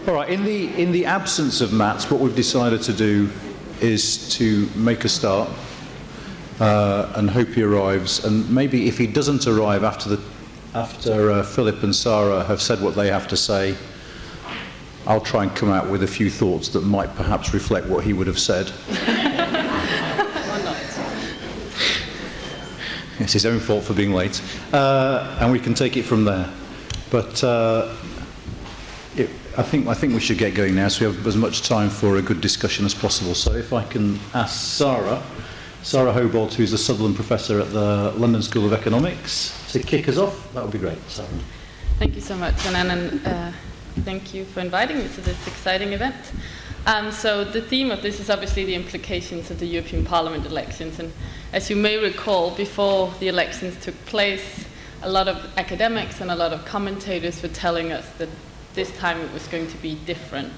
All right, in the absence of Mats, what we've decided to do is to make a start and hope he arrives. And maybe if he doesn't arrive after Philip and Sara have said what they have to say, I'll try and come out with a few thoughts that might perhaps reflect what he would have said. Or not. It's his own fault for being late. And we can take it from there. But I think we should get going now, so we have as much time for a good discussion as possible. So if I can ask Sara Hobolt, who's a Sutherland professor at the London School of Economics, to kick us off, that would be great. Sara. Thank you so much, Anand, and thank you for inviting me to this exciting event. So the theme of this is obviously the implications of the European Parliament elections. And as you may recall, before the elections took place, a lot of academics and a lot of commentators were telling us that this time it was going to be different.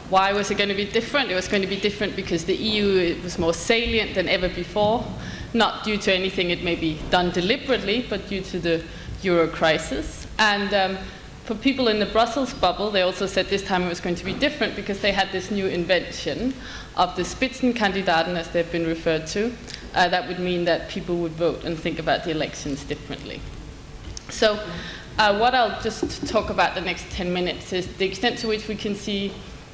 Why was it going to be different? It was going to be different because the EU was more salient than ever before, not due to anything it may be done deliberately, but due to the euro crisis. And for people in the Brussels bubble, they also said this time it was going to be different because they had this new invention of the Spitzenkandidaten, as they've been referred to. That would mean that people would vote and think about the elections differently. So what I'll just talk about the next 10 minutes is the extent to which we can see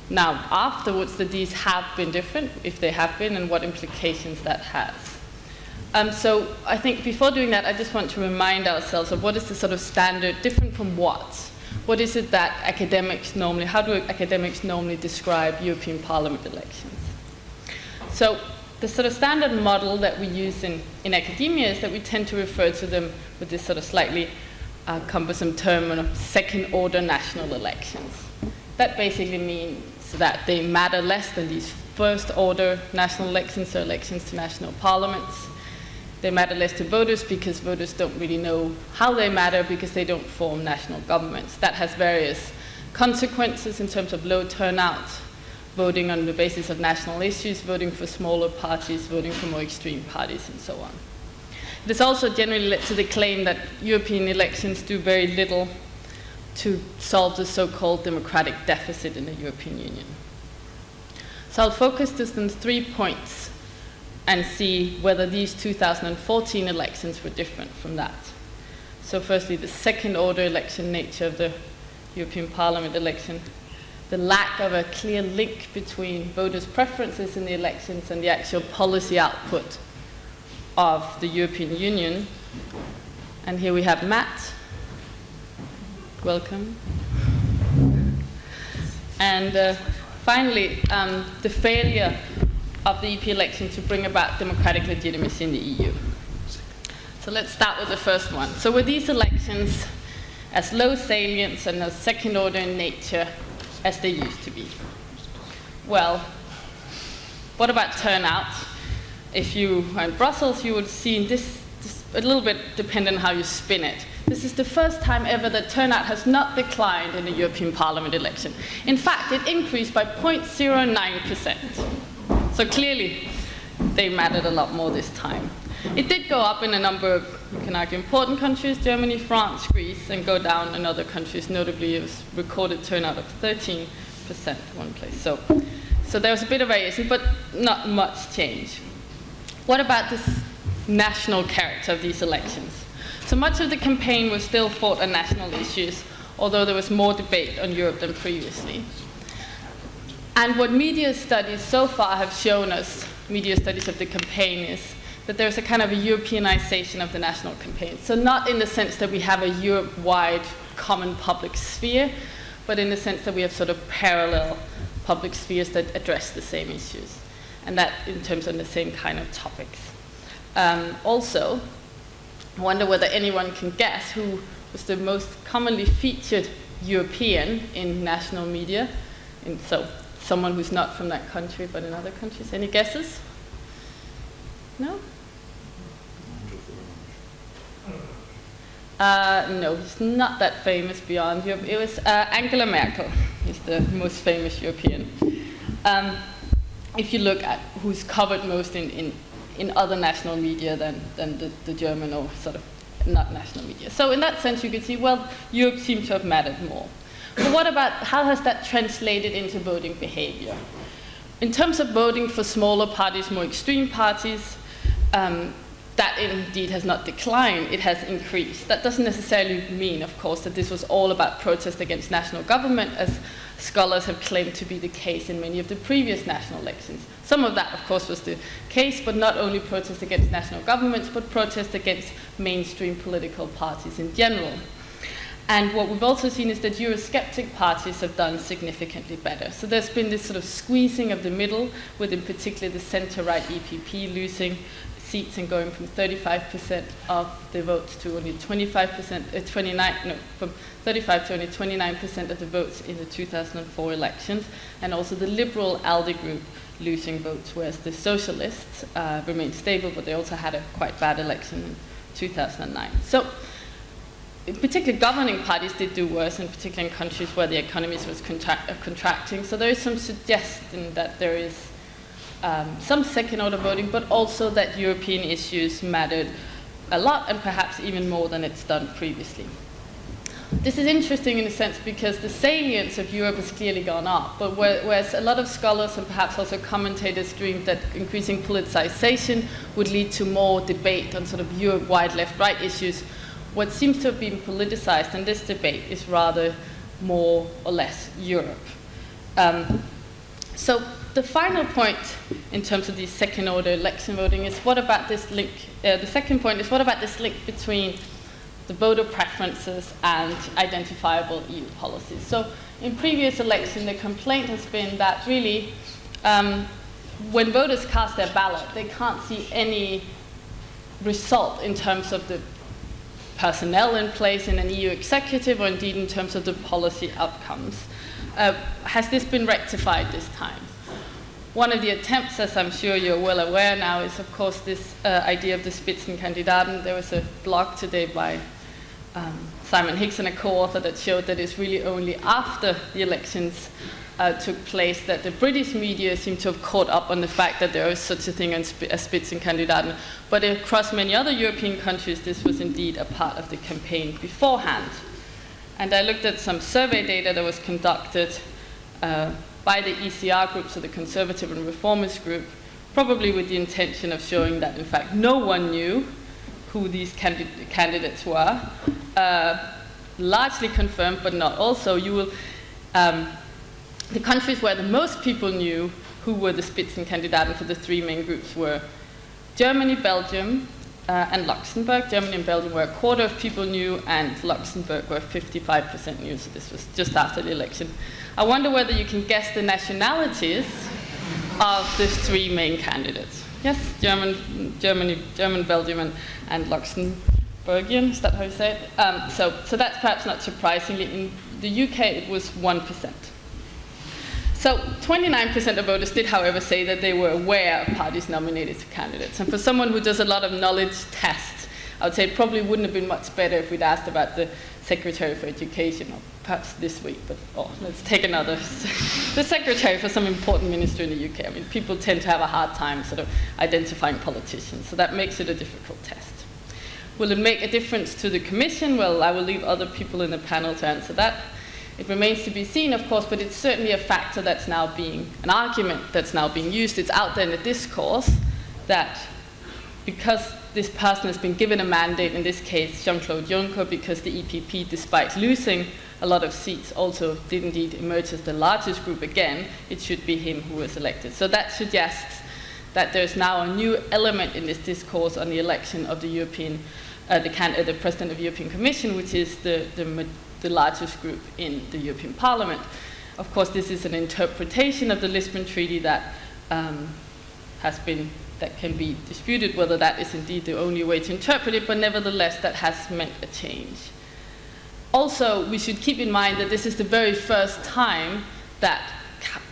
now afterwards that these have been different, if they have been, and what implications that has. So I think before doing that, I just want to remind ourselves of what is the sort of standard, different from what? What is it that how do academics normally describe European Parliament elections? So the sort of standard model that we use in academia is that we tend to refer to them with this sort of slightly cumbersome term of second-order national elections. That basically means that they matter less than these first-order national elections, so elections to national parliaments. They matter less to voters because voters don't really know how they matter because they don't form national governments. That has various consequences in terms of low turnout, voting on the basis of national issues, voting for smaller parties, voting for more extreme parties, and so on. It has also generally led to the claim that European elections do very little to solve the so-called democratic deficit in the European Union. So I'll focus this on 3 points and see whether these 2014 elections were different from that. So firstly, the second-order election nature of the European Parliament election, the lack of a clear link between voters' preferences in the elections and the actual policy output of the European Union. And here we have Matt. Welcome. And finally, the failure of the EP election to bring about democratic legitimacy in the EU. So let's start with the first one. So were these elections as low salience and as second order in nature as they used to be? Well, what about turnout? If you were in Brussels, you would have seen this a little bit dependent on how you spin it. This is the first time ever that turnout has not declined in the European Parliament election. In fact, it increased by 0.09%. So clearly, they mattered a lot more this time. It did go up in a number of, you can argue, important countries, Germany, France, Greece, and go down in other countries. Notably, it was recorded turnout of 13% one place. So there was a bit of variation, but not much change. What about this national character of these elections? So much of the campaign was still fought on national issues, although there was more debate on Europe than previously. And what media studies so far have shown us, media studies of the campaign, is that there's a kind of a Europeanization of the national campaign. So not in the sense that we have a Europe-wide common public sphere, but in the sense that we have sort of parallel public spheres that address the same issues, and that in terms of the same kind of topics. Also, I wonder whether anyone can guess who was the most commonly featured European in national media. And so someone who's not from that country but in other countries. Any guesses? No? No, he's not that famous beyond Europe. It was Angela Merkel. He's the most famous European. If you look at who's covered most in other national media than the German or sort of not national media. So in that sense, you could see, well, Europe seems to have mattered more. But what about, how has that translated into voting behavior? In terms of voting for smaller parties, more extreme parties, that indeed has not declined, it has increased. That doesn't necessarily mean, of course, that this was all about protest against national government, as scholars have claimed to be the case in many of the previous national elections. Some of that, of course, was the case, but not only protest against national governments, but protest against mainstream political parties in general. And what we've also seen is that Eurosceptic parties have done significantly better. So there's been this sort of squeezing of the middle, with in particular the centre-right EPP losing seats and going from 35% of the votes to only 25%, from 35 to only 29% of the votes in the 2004 elections, and also the Liberal ALDE group losing votes, whereas the Socialists remained stable, but they also had a quite bad election in 2009. So, in particular, governing parties did do worse, in particular in countries where the economies was contracting. So there is some suggestion that there is some second-order voting, but also that European issues mattered a lot, and perhaps even more than it's done previously. This is interesting in a sense because the salience of Europe has clearly gone up, but whereas a lot of scholars and perhaps also commentators dreamed that increasing politicization would lead to more debate on sort of Europe-wide left-right issues, what seems to have been politicized in this debate is rather more or less Europe. So the final point in terms of the second-order election voting is what about this link? The second point is what about this link between the voter preferences and identifiable EU policies? So in previous elections, the complaint has been that really when voters cast their ballot, they can't see any result in terms of the personnel in place in an EU executive, or indeed in terms of the policy outcomes. Has this been rectified this time? One of the attempts, as I'm sure you're well aware now, is of course this idea of the Spitzenkandidaten. There was a blog today by Simon Hicks and a co-author that showed that it's really only after the elections took place that the British media seem to have caught up on the fact that there is such a thing as Spitzenkandidaten. But across many other European countries, this was indeed a part of the campaign beforehand. And I looked at some survey data that was conducted by the ECR group, so the Conservative and Reformist group, probably with the intention of showing that, in fact, no one knew who these candidates were. Largely confirmed, but not also. You will, the countries where the most people knew who were the Spitzenkandidaten for the three main groups were Germany, Belgium, and Luxembourg. Germany and Belgium were a quarter of people knew, and Luxembourg were 55% knew, so this was just after the election. I wonder whether you can guess the nationalities of the three main candidates. Yes, German, Belgium, and Luxembourgian, is that how you say it? So that's perhaps not surprisingly. In the UK, it was 1%. So 29% of voters did, however, say that they were aware of parties nominated to candidates. And for someone who does a lot of knowledge tests, I would say it probably wouldn't have been much better if we'd asked about the Secretary for Education, or perhaps this week, but let's take another. The Secretary for some important ministry in the UK. I mean, people tend to have a hard time sort of identifying politicians, so that makes it a difficult test. Will it make a difference to the Commission? Well, I will leave other people in the panel to answer that. It remains to be seen, of course, but it's certainly a factor that's now being, an argument that's now being used. It's out there in the discourse that because this person has been given a mandate, in this case Jean-Claude Juncker, because the EPP, despite losing a lot of seats, also did indeed emerge as the largest group again, it should be him who was elected. So that suggests that there's now a new element in this discourse on the election of the European, the President of the European Commission, which is the largest group in the European Parliament. Of course, this is an interpretation of the Lisbon Treaty that can be disputed whether that is indeed the only way to interpret it, but nevertheless, that has meant a change. Also, we should keep in mind that this is the very first time that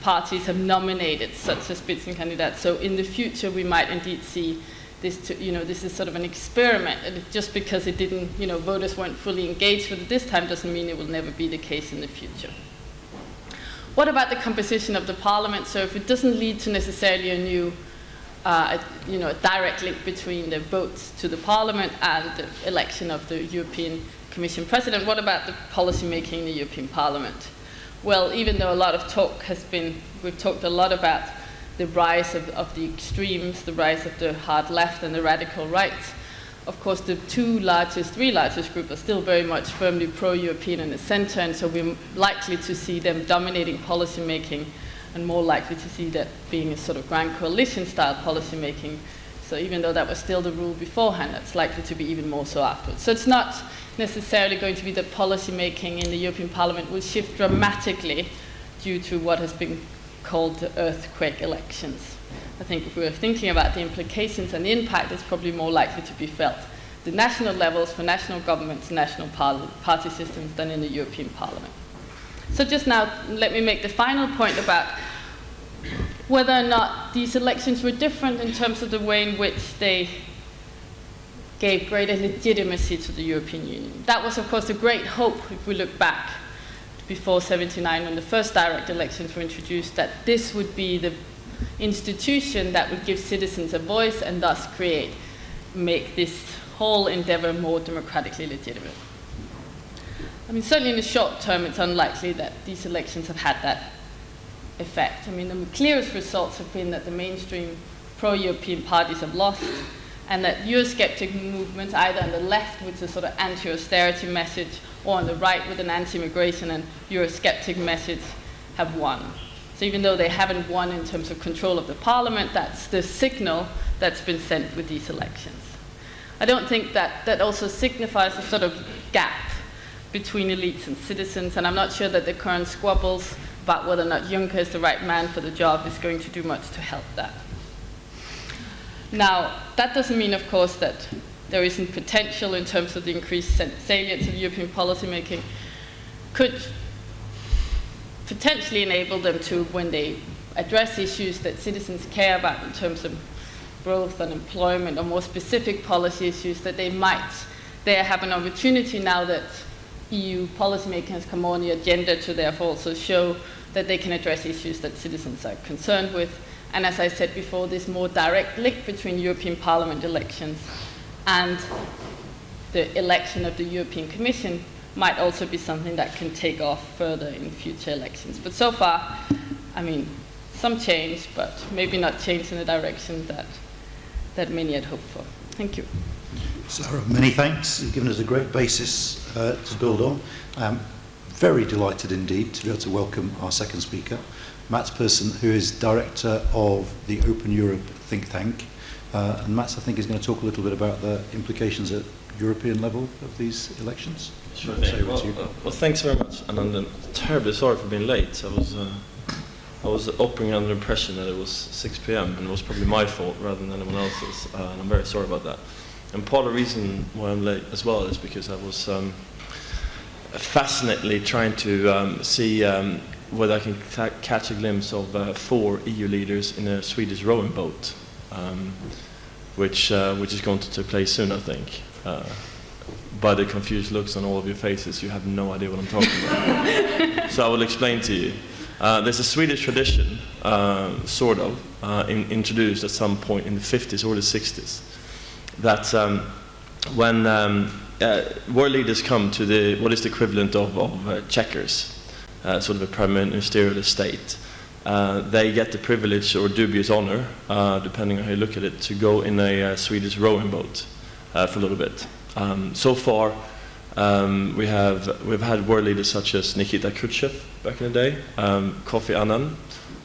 parties have nominated such a Spitzenkandidat. So in the future, we might indeed see this, this is sort of an experiment. And just because it didn't, voters weren't fully engaged with it this time doesn't mean it will never be the case in the future. What about the composition of the parliament? So if it doesn't lead to necessarily a new, a direct link between the votes to the parliament and the election of the European Commission president, what about the policy making in the European Parliament? well, even though a lot of talk has been, we've talked a lot about the rise of the extremes, the rise of the hard left and the radical right, of course the three largest groups are still very much firmly pro-European in the center, and so we're likely to see them dominating policy making and more likely to see that being a sort of grand coalition style policy making. So even though that was still the rule beforehand, that's likely to be even more so afterwards. So it's not necessarily going to be that policy making in the European Parliament will shift dramatically due to what has been called the earthquake elections. I think if we were thinking about the implications and the impact, it's probably more likely to be felt at the national levels for national governments, national party systems than in the European Parliament. So just now, let me make the final point about whether or not these elections were different in terms of the way in which they gave greater legitimacy to the European Union. That was, of course, a great hope if we look back before 1979 when the first direct elections were introduced, that this would be the institution that would give citizens a voice and thus make this whole endeavor more democratically legitimate. I mean, certainly in the short term, it's unlikely that these elections have had that effect. I mean, the clearest results have been that the mainstream pro-European parties have lost, and that Eurosceptic movements, either on the left with a sort of anti-austerity message, or on the right with an anti-immigration and Eurosceptic message, have won. So even though they haven't won in terms of control of the parliament, that's the signal that's been sent with these elections. I don't think that also signifies a sort of gap between elites and citizens, and I'm not sure that the current squabbles about whether or not Juncker is the right man for the job is going to do much to help that. Now, that doesn't mean, of course, that there isn't potential in terms of the increased salience of European policymaking could potentially enable them to, when they address issues that citizens care about in terms of growth and employment or more specific policy issues, that they might there have an opportunity now that EU policymaking has come on the agenda to therefore also show that they can address issues that citizens are concerned with. And as I said before, this more direct link between European Parliament elections and the election of the European Commission might also be something that can take off further in future elections. But so far, I mean, some change, but maybe not change in the direction that many had hoped for. Thank you. Sara, many thanks. You've given us a great basis to build on. I'm very delighted indeed to be able to welcome our second speaker, Persson, who is director of the Open Europe think tank. And Mats, I think, is going to talk a little bit about the implications at European level of these elections. Sure thing. Well, thanks very much. And I'm terribly sorry for being late. I was operating under the impression that it was 6 p.m. and it was probably my fault rather than anyone else's. And I'm very sorry about that. And part of the reason why I'm late as well is because I was fascinately trying to see whether I can catch a glimpse of 4 EU leaders in a Swedish rowing boat, which is going to take place soon, I think. By the confused looks on all of your faces, you have no idea what I'm talking about. So I will explain to you. There's a Swedish tradition, sort of, introduced at some point in the 50s or the 60s, that when world leaders come to what is the equivalent of checkers, sort of a prime ministerial estate, they get the privilege or dubious honor, depending on how you look at it, to go in a Swedish rowing boat for a little bit. So far, we've had world leaders such as Nikita Khrushchev back in the day, Kofi Annan,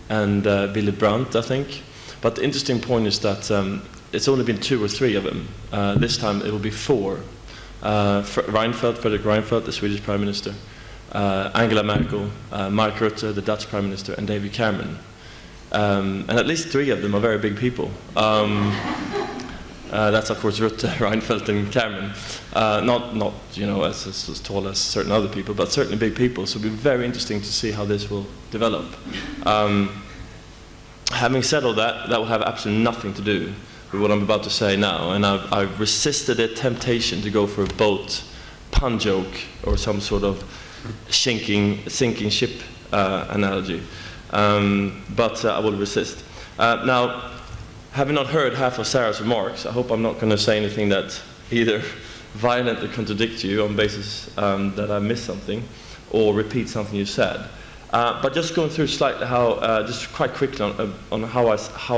and Willy Brandt, I think. But the interesting point is that it's only been 2 or 3 of them. This time it will be 4. Fredrik Reinfeldt, the Swedish Prime Minister, Angela Merkel, Mark Rutte, the Dutch Prime Minister, and David Cameron. And at least 3 of them are very big people. That's of course Rutte, Reinfeldt, and Cameron. Not as tall as certain other people, but certainly big people. So it'll be very interesting to see how this will develop. Having said all that, that will have absolutely nothing to do with what I'm about to say now. And I've resisted the temptation to go for a boat pun joke or some sort of sinking ship analogy. But I will resist. Now, having not heard half of Sara's remarks, I hope I'm not going to say anything that either violently contradicts you on basis that I missed something or repeat something you said. But just going through slightly how, just quite quickly on how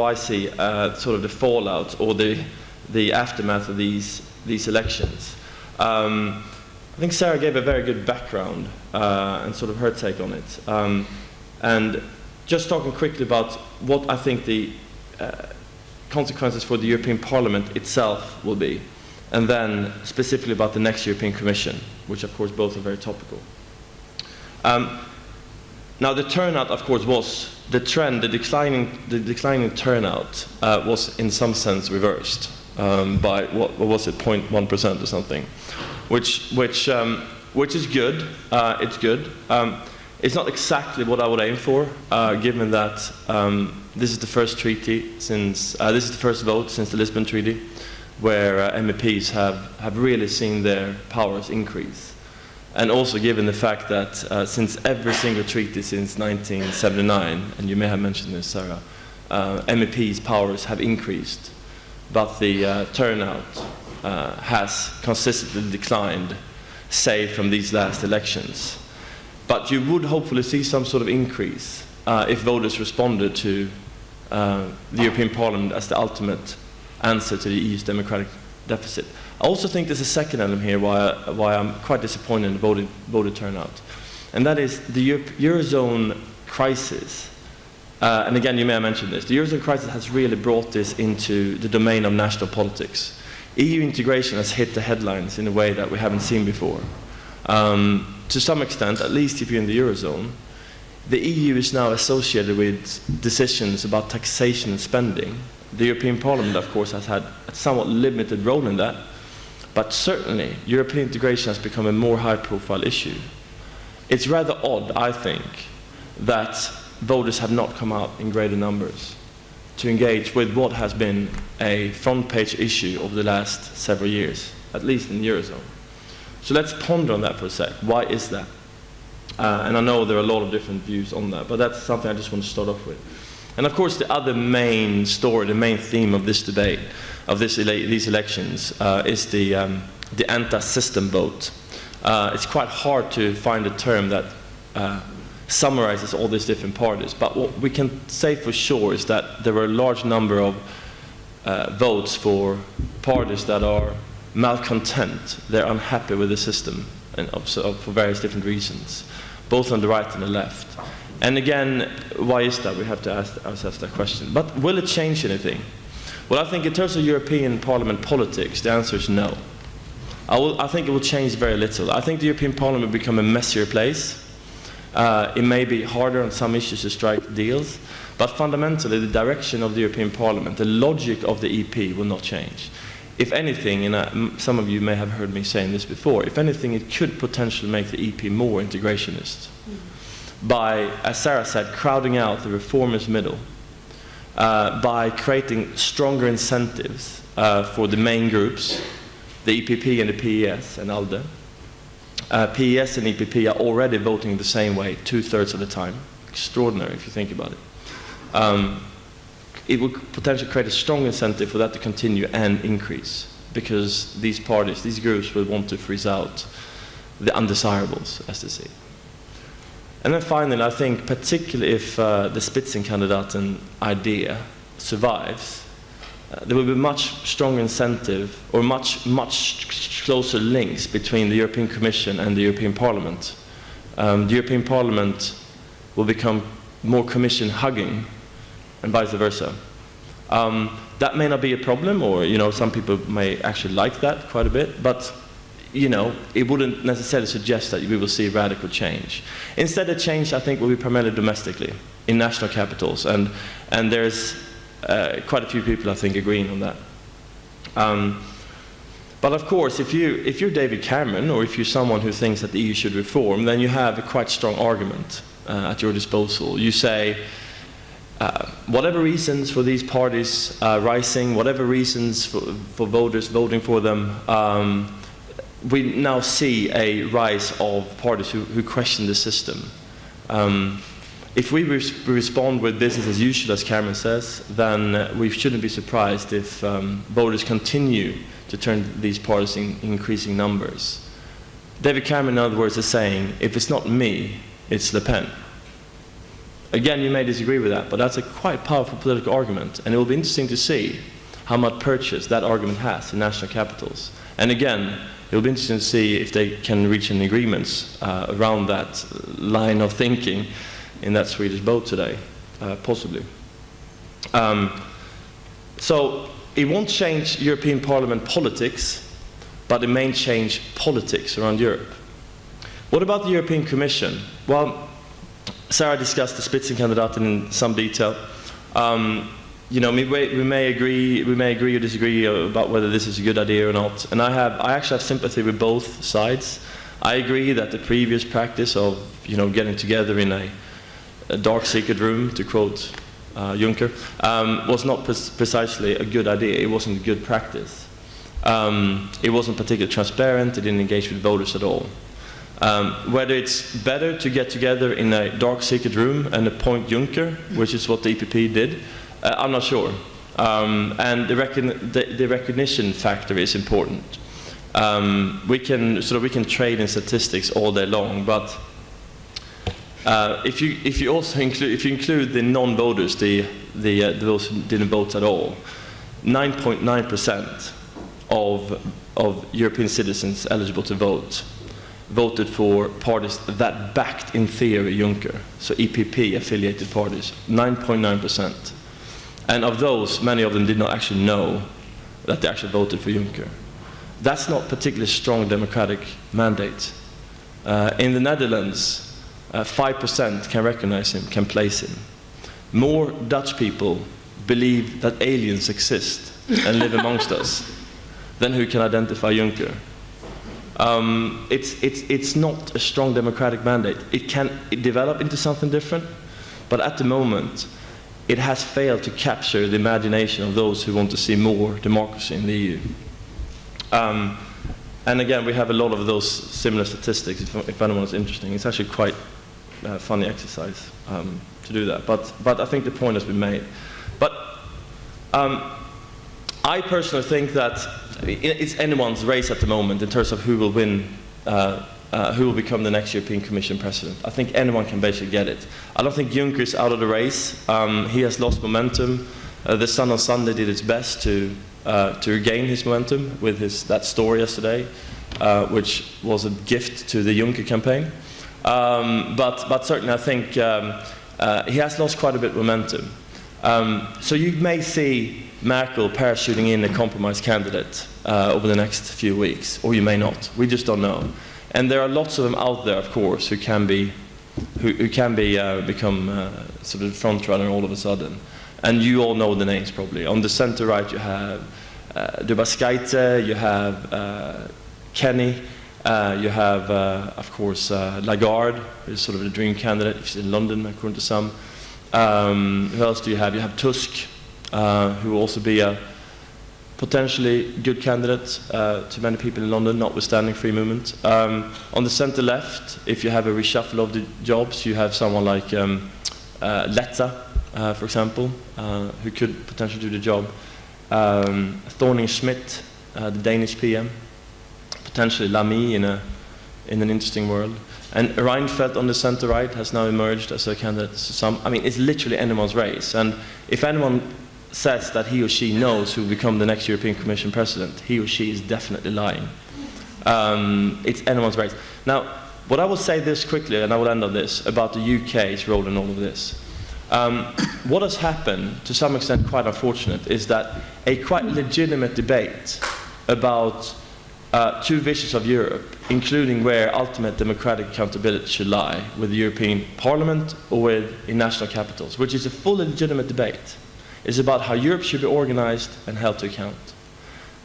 I see sort of the fallout or the aftermath of these elections. I think Sara gave a very good background and sort of her take on it. And just talking quickly about what I think the consequences for the European Parliament itself will be, and then specifically about the next European Commission, which of course both are very topical. Now the turnout, of course, was the trend, the declining turnout was in some sense reversed by what was it, 0.1% or something, which is good. It's good. It's not exactly what I would aim for, given that this is the first treaty since this is the first vote since the Lisbon Treaty, where MEPs have really seen their powers increase, and also given the fact that since every single treaty since 1979, and you may have mentioned this, Sara, MEPs' powers have increased, but the turnout has consistently declined, say from these last elections. But you would hopefully see some sort of increase if voters responded to the European Parliament as the ultimate answer to the EU's democratic deficit. I also think there's a second element here why I'm quite disappointed in the voter turnout, and that is the Eurozone crisis. And again, you may have mentioned this. The Eurozone crisis has really brought this into the domain of national politics. EU integration has hit the headlines in a way that we haven't seen before. To some extent, at least if you're in the Eurozone, the EU is now associated with decisions about taxation and spending. The European Parliament, of course, has had a somewhat limited role in that, but certainly European integration has become a more high-profile issue. It's rather odd, I think, that voters have not come out in greater numbers to engage with what has been a front-page issue over the last several years, at least in the Eurozone. So let's ponder on that for a sec. Why is that? And I know there are a lot of different views on that, but that's something I just want to start off with. And of course, the other main story, the main theme of this debate, of these elections, is the anti-system vote. It's quite hard to find a term that summarizes all these different parties, but what we can say for sure is that there were a large number of votes for parties that are malcontent. They're unhappy with the system, and for various different reasons, both on the right and the left. And again, why is that? We have to ask ourselves that question. But will it change anything? Well, I think in terms of European Parliament politics, the answer is no. I think it will change very little. I think the European Parliament will become a messier place. It may be harder on some issues to strike deals, but fundamentally the direction of the European Parliament, the logic of the EP will not change. If anything, and some of you may have heard me saying this before, if anything it could potentially make the EP more integrationist by, as Sara said, crowding out the reformist middle, by creating stronger incentives for the main groups, the EPP and the PES and ALDE. PES and EPP are already voting the same way 2/3 of the time. Extraordinary if you think about it. It would potentially create a strong incentive for that to continue and increase, because these parties, these groups will want to freeze out the undesirables, as they say. And then finally, I think particularly if the Spitzenkandidaten idea survives, there will be much stronger incentive or much closer links between the European Commission and the European Parliament. The European Parliament will become more Commission hugging, and vice versa. That may not be a problem, or some people may actually like that quite a bit, but it wouldn't necessarily suggest that we will see radical change. Instead, the change, I think, will be primarily domestically, in national capitals, and there's quite a few people, I think, agreeing on that. But of course, if you're David Cameron, or if you're someone who thinks that the EU should reform, then you have a quite strong argument at your disposal. You say, whatever reasons for these parties rising, whatever reasons for voters voting for them, we now see a rise of parties who question the system. If we respond with business as usual, as Cameron says, then we shouldn't be surprised if voters continue to turn these parties in increasing numbers. David Cameron, in other words, is saying, if it's not me, it's Le Pen. Again, you may disagree with that, but that's a quite powerful political argument, and it will be interesting to see how much purchase that argument has in national capitals. And again, it will be interesting to see if they can reach an agreement around that line of thinking in that Swedish vote today, possibly. So it won't change European Parliament politics, but it may change politics around Europe. What about the European Commission? Well, Sara discussed the Spitzenkandidat in some detail. You know, we may agree or disagree about whether this is a good idea or not. And I actually have sympathy with both sides. I agree that the previous practice of, you know, getting together in a dark secret room, to quote Juncker, was not precisely a good idea. It wasn't a good practice. It wasn't particularly transparent. It didn't engage with voters at all. Whether it's better to get together in a dark secret room and appoint Juncker, which is what the EPP did, I'm not sure. And the recognition factor is important. We can trade in statistics all day long, but if you also include the non-voters, those who didn't vote at all, 9.9% of European citizens eligible to vote voted for parties that backed, in theory, Juncker. So EPP-affiliated parties, 9.9%. And of those, many of them did not actually know that they actually voted for Juncker. That's not particularly strong democratic mandate. In the Netherlands, 5% can recognize him, can place him. More Dutch people believe that aliens exist and live amongst us than who can identify Juncker. It's not a strong democratic mandate. It can develop into something different, but at the moment, it has failed to capture the imagination of those who want to see more democracy in the EU. And again, we have a lot of those similar statistics, if anyone is interested. It's actually quite a funny exercise to do that, but I think the point has been made. But I personally think that it's anyone's race at the moment in terms of who will win, who will become the next European Commission president. I think anyone can basically get it. I don't think Juncker is out of the race. He has lost momentum. The Sun on Sunday did its best to regain his momentum with that story yesterday, which was a gift to the Juncker campaign. But certainly I think he has lost quite a bit of momentum. So you may see Merkel parachuting in a compromise candidate over the next few weeks, or you may not. We just don't know. And there are lots of them out there, of course, who can become sort of front runner all of a sudden. And you all know the names probably. On the center right, you have De Baskeite, you have Kenny, you have, of course, Lagarde, who's sort of the dream candidate. She's in London, according to some. Who else do you have? You have Tusk, who will also be a potentially good candidate to many people in London, notwithstanding free movement. On the center left, if you have a reshuffle of the jobs, you have someone like Letta, for example, who could potentially do the job. Thorning-Schmidt, the Danish PM, potentially Lamy in an interesting world. And Reinfeldt on the center right has now emerged as a candidate to some. I mean, it's literally anyone's race. And if anyone says that he or she knows who will become the next European Commission president, he or she is definitely lying. It's anyone's race. Now, what I will say this quickly, and I will end on this, about the UK's role in all of this. What has happened, to some extent quite unfortunate, is that a quite legitimate debate about two visions of Europe, including where ultimate democratic accountability should lie, with the European Parliament or in national capitals, which is a fully legitimate debate, is about how Europe should be organized and held to account.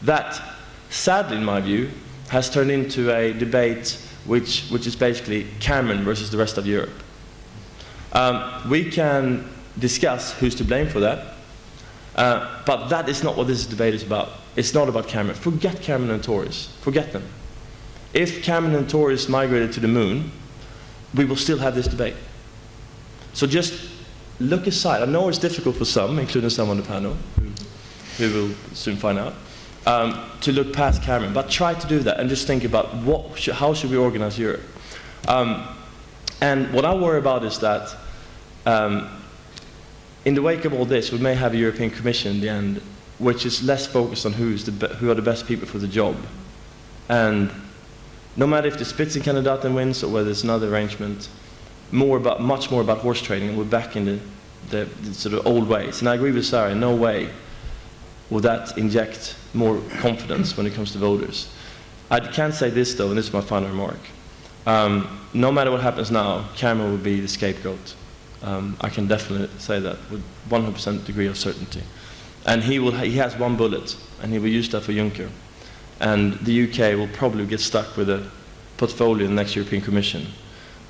That, sadly in my view, has turned into a debate which is basically Cameron versus the rest of Europe. We can discuss who's to blame for that, but that is not what this debate is about. It's not about Cameron. Forget Cameron and Tories. Forget them. If Cameron and Tories migrated to the moon, we will still have this debate. So just look aside. I know it's difficult for some, including some on the panel, who will soon find out, to look past Cameron. But try to do that and just think about how should we organize Europe. And what I worry about is that in the wake of all this, we may have a European Commission in the end, which is less focused on who are the best people for the job. And no matter if the Spitzenkandidaten wins or whether it's another arrangement, much more about horse trading, and we're back in the sort of old ways. And I agree with Sara, in no way will that inject more confidence when it comes to voters. I can say this though, and this is my final remark. No matter what happens now, Cameron will be the scapegoat. I can definitely say that with 100% degree of certainty. And he has one bullet, and he will use that for Juncker. And the UK will probably get stuck with a portfolio in the next European Commission,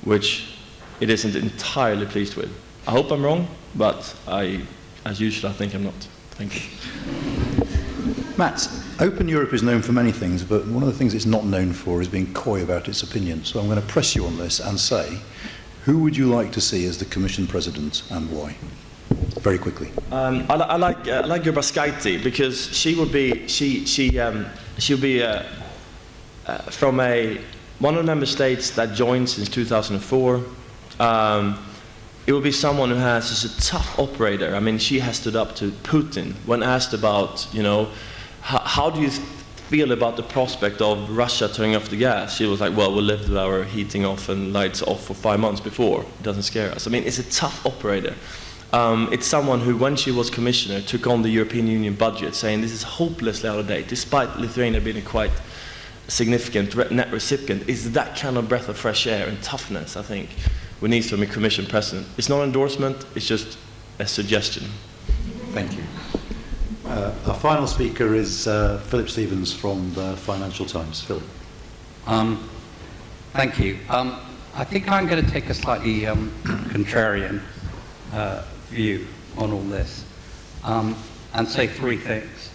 which it isn't entirely pleased with. I hope I'm wrong, but as usual, I think I'm not. Thank you. Matt, Open Europe is known for many things, but one of the things it's not known for is being coy about its opinion. So I'm going to press you on this and say, who would you like to see as the Commission President and why? Very quickly. I like Grybauskaite because she would be from one of the member states that joined since 2004. It will be someone who has just a tough operator. I mean, she has stood up to Putin when asked about, how do you feel about the prospect of Russia turning off the gas? She was like, well, we lived with our heating off and lights off for 5 months before. It doesn't scare us. I mean, it's a tough operator. It's someone who, when she was commissioner, took on the European Union budget, saying this is hopelessly out of date, despite Lithuania being a quite significant net recipient. It's that kind of breath of fresh air and toughness, I think, we need from a Commission President. It's not an endorsement, it's just a suggestion. Thank you. Our final speaker is Philip Stevens from the Financial Times. Philip. Thank you. I think I'm going to take a slightly contrarian view on all this and say three things.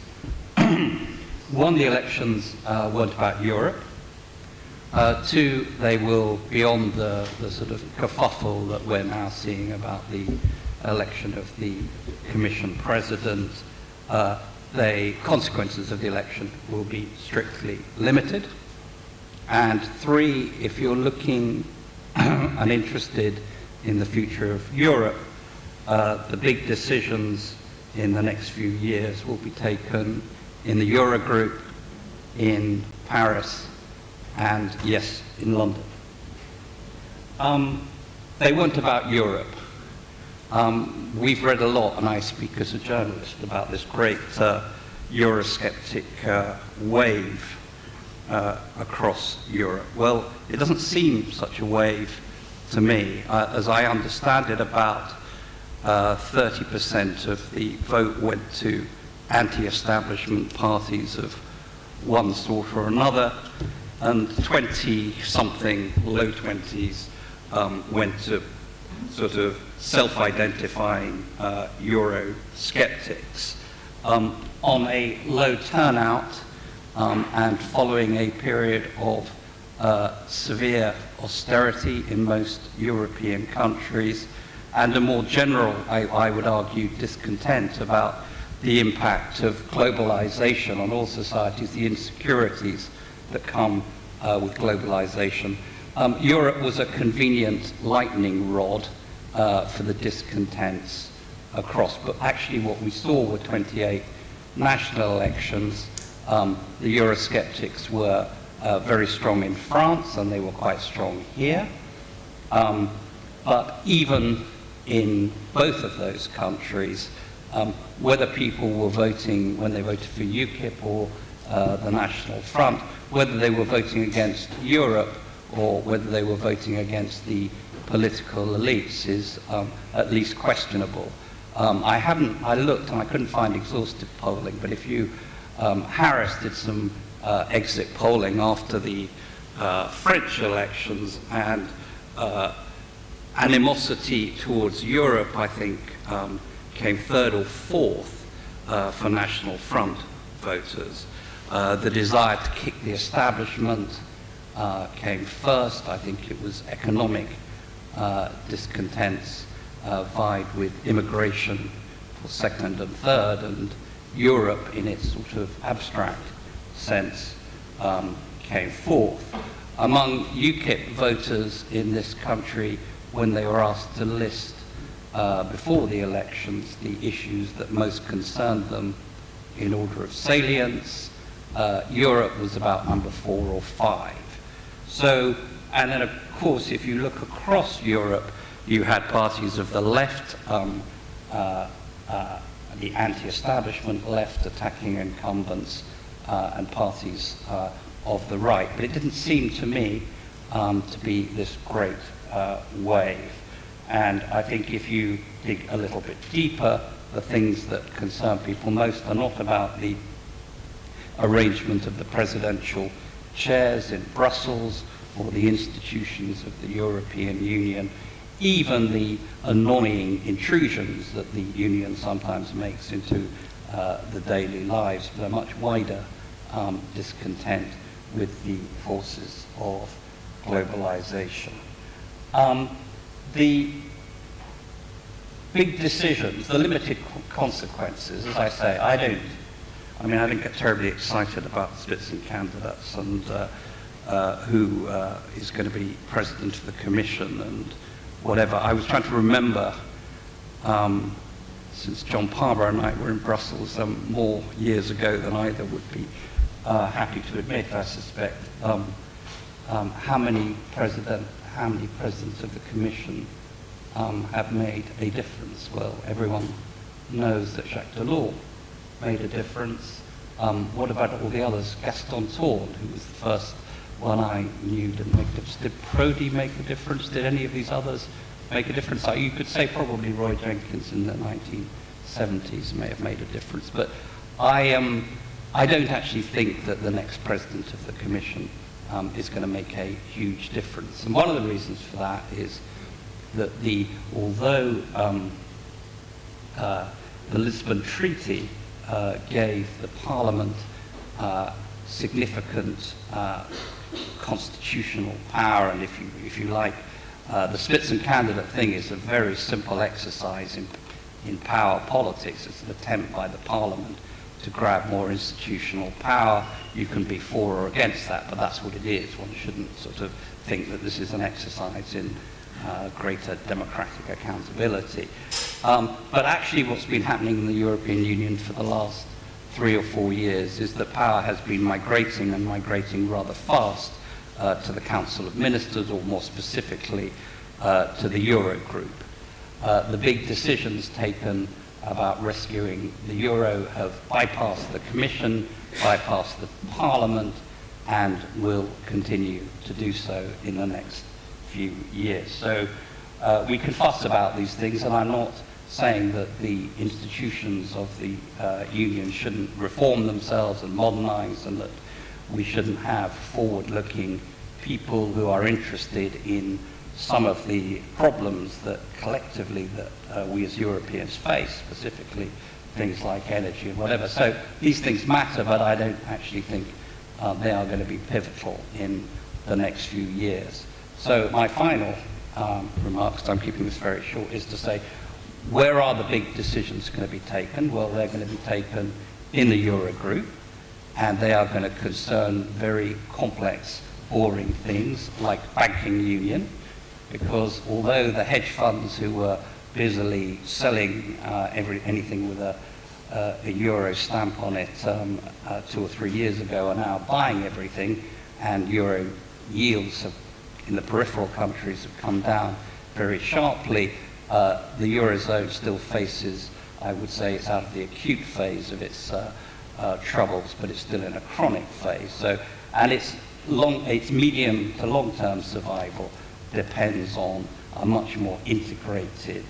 One, the elections weren't about Europe. Two, they will, beyond the sort of kerfuffle that we're now seeing about the election of the Commission President, the consequences of the election will be strictly limited. And three, if you're looking and interested in the future of Europe, the big decisions in the next few years will be taken in the Eurogroup, in Paris, and yes, in London. They weren't about Europe. We've read a lot, and I speak as a journalist, about this great Eurosceptic wave across Europe. Well, it doesn't seem such a wave to me. As I understand it, about 30% of the vote went to anti-establishment parties of one sort or another, and 20-something, low 20s, went to sort of self-identifying Eurosceptics. On a low turnout and following a period of severe austerity in most European countries, and a more general, I would argue, discontent about the impact of globalization on all societies, the insecurities that come with globalization. Europe was a convenient lightning rod for the discontents across, but actually what we saw were 28 national elections. The Eurosceptics were very strong in France, and they were quite strong here. But even in both of those countries, whether people were voting when they voted for UKIP or the National Front, whether they were voting against Europe or whether they were voting against the political elites is at least questionable. I looked and I couldn't find exhaustive polling, but if you, Harris did some exit polling after the French elections, and animosity towards Europe, I think, came third or fourth for National Front voters. The desire to kick the establishment came first. I think it was economic discontents vied with immigration for second and third, and Europe in its sort of abstract sense came fourth. Among UKIP voters in this country, when they were asked to list before the elections the issues that most concerned them in order of salience. Europe was about number 4 or 5. So, and then of course, if you look across Europe, you had parties of the left, the anti-establishment left attacking incumbents, and parties of the right. But it didn't seem to me to be this great wave. And I think if you dig a little bit deeper, the things that concern people most are not about the arrangement of the presidential chairs in Brussels or the institutions of the European Union, even the annoying intrusions that the Union sometimes makes into the daily lives, but a much wider discontent with the forces of globalization. The big decisions, the limited consequences, as I say, I don't get terribly excited about Spitzenkandidates and who is going to be president of the Commission and whatever. I was trying to remember, since John Palmer and I were in Brussels more years ago than either would be happy to admit, I suspect, how many presidents of the Commission have made a difference. Well, everyone knows that Jacques Delors made a difference. What about all the others? Gaston Tourne, who was the first one I knew, didn't make a difference. Did Prodi make a difference? Did any of these others make a difference? You could say probably Roy Jenkins in the 1970s may have made a difference, but I don't actually think that the next president of the Commission is going to make a huge difference. And one of the reasons for that is that although the Lisbon Treaty gave the Parliament significant constitutional power, and if you like, the Spitzenkandidat thing is a very simple exercise in power politics. It's an attempt by the Parliament to grab more institutional power. You can be for or against that, but that's what it is. One shouldn't sort of think that this is an exercise in greater democratic accountability. But actually what's been happening in the European Union for the last 3 or 4 years is that power has been migrating, and migrating rather fast, to the Council of Ministers, or more specifically to the Eurogroup. The big decisions taken about rescuing the euro have bypassed the Commission, bypassed the Parliament, and will continue to do so in the next few years. So we can fuss about these things, and I'm not saying that the institutions of the Union shouldn't reform themselves and modernize, and that we shouldn't have forward-looking people who are interested in some of the problems that collectively that we as Europeans face, specifically things like energy and whatever. So these things matter, but I don't actually think they are going to be pivotal in the next few years. So my final remarks, I'm keeping this very short, is to say, where are the big decisions going to be taken? Well, they're going to be taken in the Eurogroup, and they are going to concern very complex, boring things like banking union, because although the hedge funds who were busily selling anything with a euro stamp on it 2 or 3 years ago are now buying everything, and euro yields in the peripheral countries have come down very sharply, the Eurozone still faces, I would say it's out of the acute phase of its troubles, but it's still in a chronic phase. So, and its medium to long-term survival depends on a much more integrated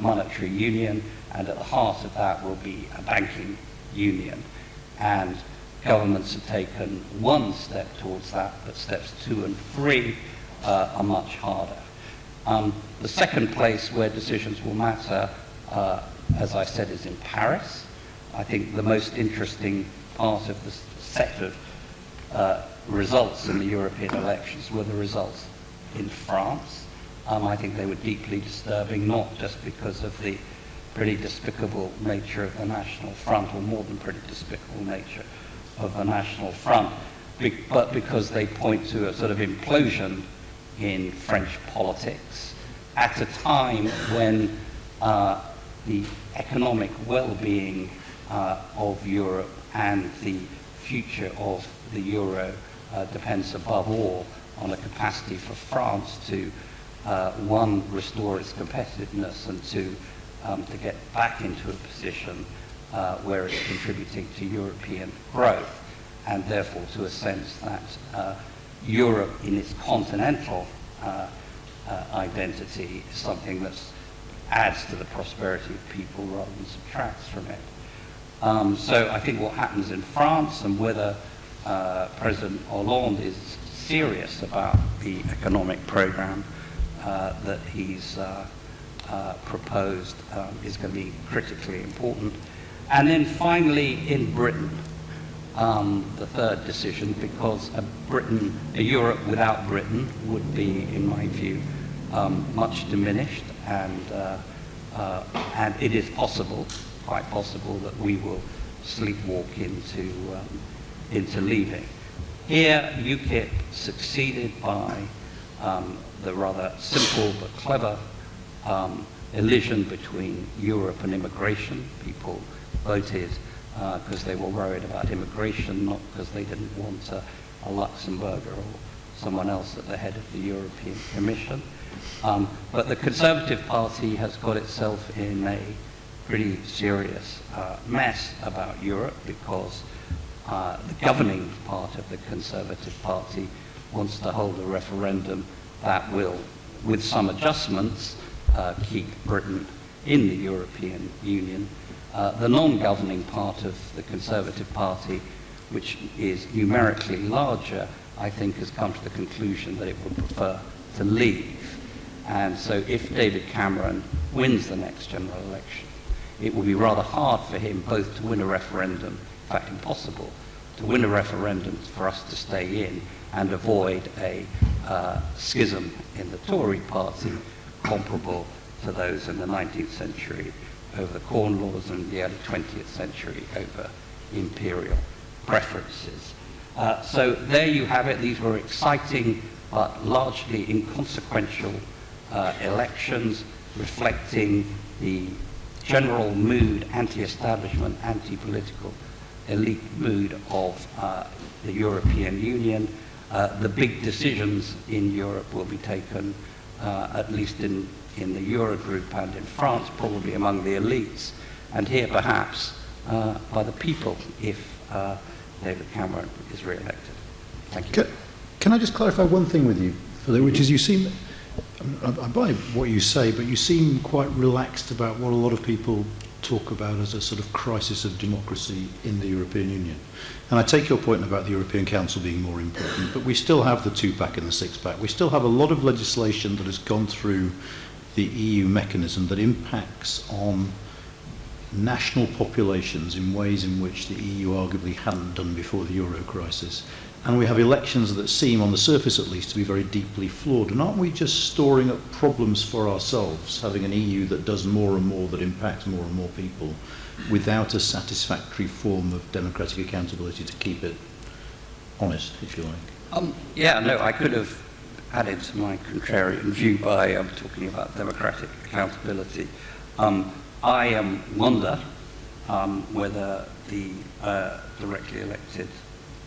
monetary union, and at the heart of that will be a banking union. And governments have taken one step towards that, but steps 2 and 3 are much harder. The second place where decisions will matter, as I said, is in Paris. I think the most interesting part of the set of results in the European elections were the results in France. I think they were deeply disturbing, not just because of the pretty despicable nature of the National Front, or more than pretty despicable nature of the National Front, but because they point to a sort of implosion in French politics at a time when the economic well-being of Europe and the future of the euro depends above all on a capacity for France to, one, restore its competitiveness, and two, to get back into a position where it's contributing to European growth, and therefore to a sense that Europe in its continental identity is something that adds to the prosperity of people rather than subtracts from it. So I think what happens in France, and whether President Hollande is serious about the economic program that he's proposed, is going to be critically important. And then finally in Britain, the third decision, because a Europe without Britain would be, in my view, much diminished, and it is possible, quite possible, that we will sleepwalk into leaving. Here, UKIP succeeded by the rather simple but clever elision between Europe and immigration. People voted because they were worried about immigration, not because they didn't want a Luxembourger or someone else at the head of the European Commission. But the Conservative Party has got itself in a pretty serious mess about Europe, because the governing part of the Conservative Party wants to hold a referendum that will, with some adjustments, keep Britain in the European Union. The non-governing part of the Conservative Party, which is numerically larger, I think has come to the conclusion that it would prefer to leave. And so if David Cameron wins the next general election, it will be rather hard for him both to win a referendum, in fact impossible, to win a referendum for us to stay in and avoid a schism in the Tory party comparable to those in the 19th century over the Corn Laws and the early 20th century over imperial preferences. So there you have it. These were exciting but largely inconsequential elections, reflecting the general mood, anti-establishment, anti-political elite mood of the European Union. The big decisions in Europe will be taken, at least in the Eurogroup and in France, probably among the elites, and here perhaps by the people if David Cameron is re-elected. Thank you. Can I just clarify one thing with you, which is you seem, I buy what you say, but you seem quite relaxed about what a lot of people talk about as a sort of crisis of democracy in the European Union. And I take your point about the European Council being more important, but we still have the two-pack and the six-pack. We still have a lot of legislation that has gone through the EU mechanism that impacts on national populations in ways in which the EU arguably hadn't done before the euro crisis. And we have elections that seem, on the surface at least, to be very deeply flawed. And aren't we just storing up problems for ourselves, having an EU that does more and more, that impacts more and more people, without a satisfactory form of democratic accountability to keep it honest, if you like? Yeah, no, I could have added to my contrarian view by talking about democratic accountability. I wonder whether the directly elected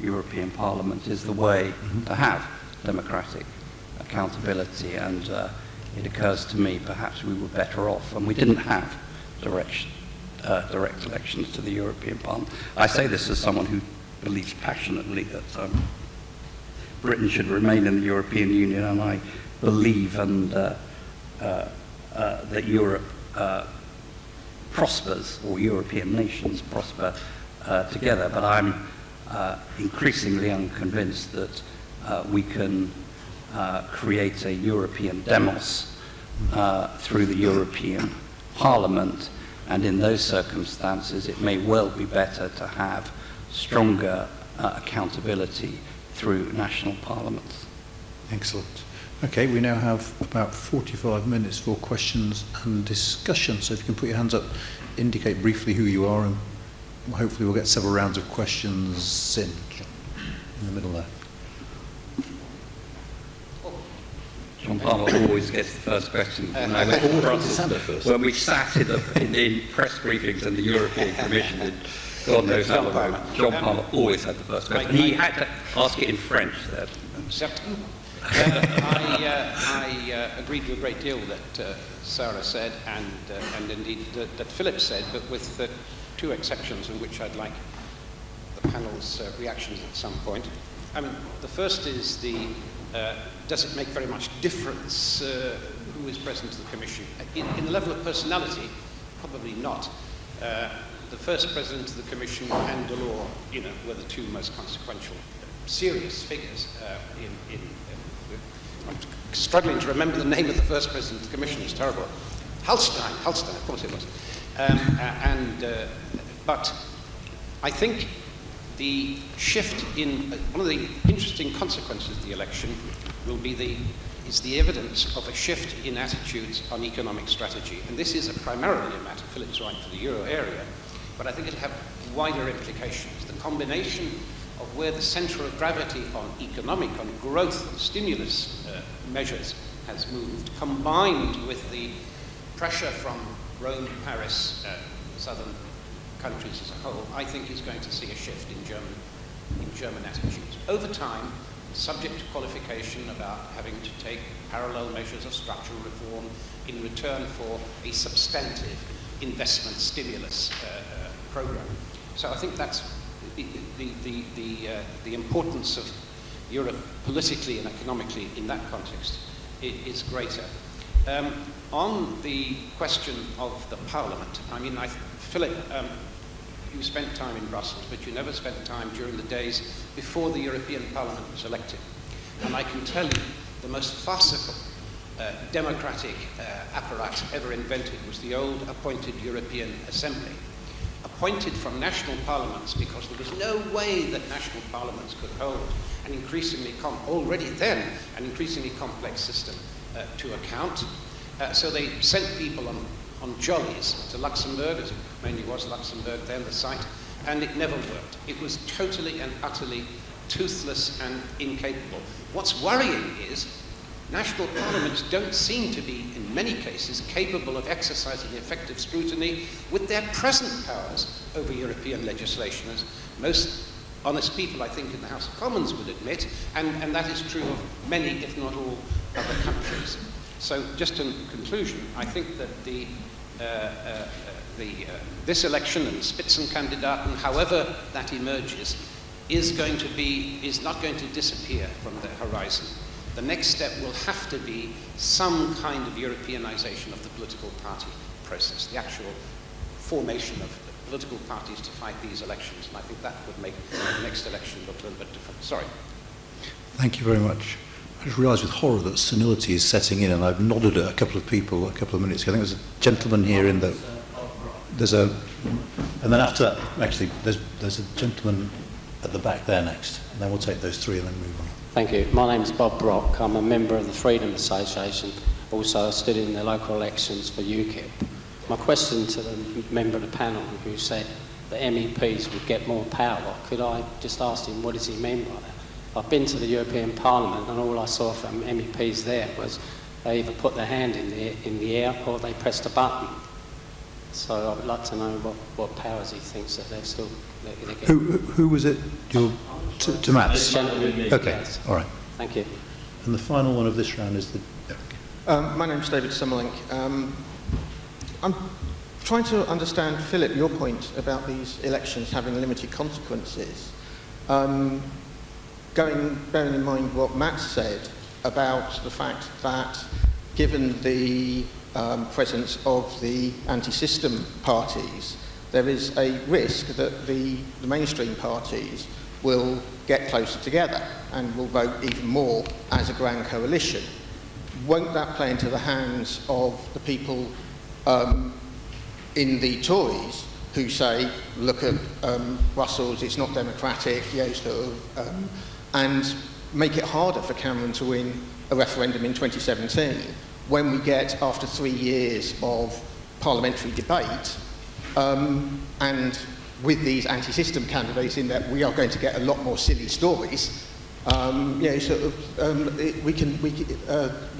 European Parliament is the way to have democratic accountability, and it occurs to me perhaps we were better off, and we didn't have direct elections to the European Parliament. I say this as someone who believes passionately that Britain should remain in the European Union, and I believe that Europe prospers, or European nations prosper together, but I'm increasingly unconvinced that we can create a European demos through the European Parliament, and in those circumstances it may well be better to have stronger accountability through national parliaments. Excellent. Okay, we now have about 45 minutes for questions and discussion, so if you can put your hands up, indicate briefly who you are, and hopefully we'll get several rounds of questions in the middle there. John. John Palmer always gets the first question. When we sat in press briefings in the European Commission, and God knows how long, John Palmer always had the first question. He had to ask it in French there. I agreed to a great deal that Sara said and indeed that Philip said, but with two exceptions in which I'd like the panel's reactions at some point. I mean, the first is does it make very much difference who is present to the Commission? In the level of personality, probably not. The first President of the Commission and Delors, were the two most consequential, serious figures I'm struggling to remember the name of the first President of the Commission. It's terrible. Hallstein, of course it was. But I think the shift in one of the interesting consequences of the election is the evidence of a shift in attitudes on economic strategy. And this is primarily a matter, Philip's right, for the euro area, but I think it'll have wider implications. The combination of where the centre of gravity on growth and stimulus measures has moved, combined with the pressure from Rome, Paris, southern countries as a whole, I think is going to see a shift in German attitudes. Over time, subject to qualification about having to take parallel measures of structural reform in return for a substantive investment stimulus program. So I think that's the importance of Europe politically and economically in that context is greater. On the question of the Parliament, I mean, Philip, you spent time in Brussels, but you never spent time during the days before the European Parliament was elected. And I can tell you the most farcical democratic apparatus ever invented was the old appointed European Assembly, appointed from national parliaments because there was no way that national parliaments could hold an increasingly already then an increasingly complex system to account. So they sent people on jollies to Luxembourg, as it mainly was Luxembourg then, the site, and it never worked. It was totally and utterly toothless and incapable. What's worrying is national parliaments don't seem to be, in many cases, capable of exercising effective scrutiny with their present powers over European legislation, as most honest people, I think, in the House of Commons would admit, and that is true of many, if not all, other countries. So, just in conclusion, I think that this election and the Spitzenkandidaten, however that emerges, is not going to disappear from the horizon. The next step will have to be some kind of Europeanization of the political party process, the actual formation of political parties to fight these elections. And I think that would make the next election look a little bit different. Sorry. Thank you very much. I just realised with horror that senility is setting in, and I've nodded at a couple of people a couple of minutes ago. I think there's a gentleman here and then after that, actually, there's a gentleman at the back there next, and then we'll take those three and then move on. Thank you. My name's Bob Brock. I'm a member of the Freedom Association. Also, I stood in the local elections for UKIP. My question to the member of the panel who said that MEPs would get more power, could I just ask him what does he mean by that? I've been to the European Parliament and all I saw from MEPs there was they either put their hand in the air or they pressed a button. So I would like to know what powers he thinks that they're still... They're Who was it? To Mats? Gentlemen. Okay, Yes. all right. Thank you. And the final one of this round is the... My name's David Summerlink. I'm trying to understand, Philip, your point about these elections having limited consequences. Bearing in mind what Matt said about the fact that given the presence of the anti-system parties, there is a risk that the mainstream parties will get closer together and will vote even more as a grand coalition. Won't that play into the hands of the people in the Tories who say, look at Brussels, it's not democratic, and make it harder for Cameron to win a referendum in 2017 when we get, after 3 years of parliamentary debate, and with these anti-system candidates in that we are going to get a lot more silly stories Sort of, we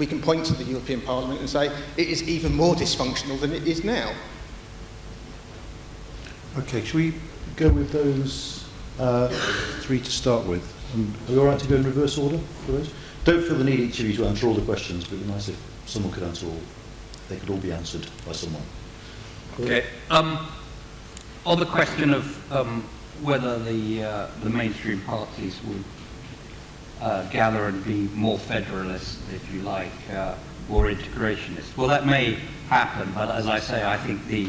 can point to the European Parliament and say it is even more dysfunctional than it is now. Okay, shall we go with those three to start with? Are we all right to go in reverse order for those? Don't feel the need each of you to answer all the questions, but it would be nice if someone could answer all. They could all be answered by someone. Okay. On the question of whether the mainstream parties would gather and be more federalist, if you like, or integrationist. Well, that may happen, but as I say, I think the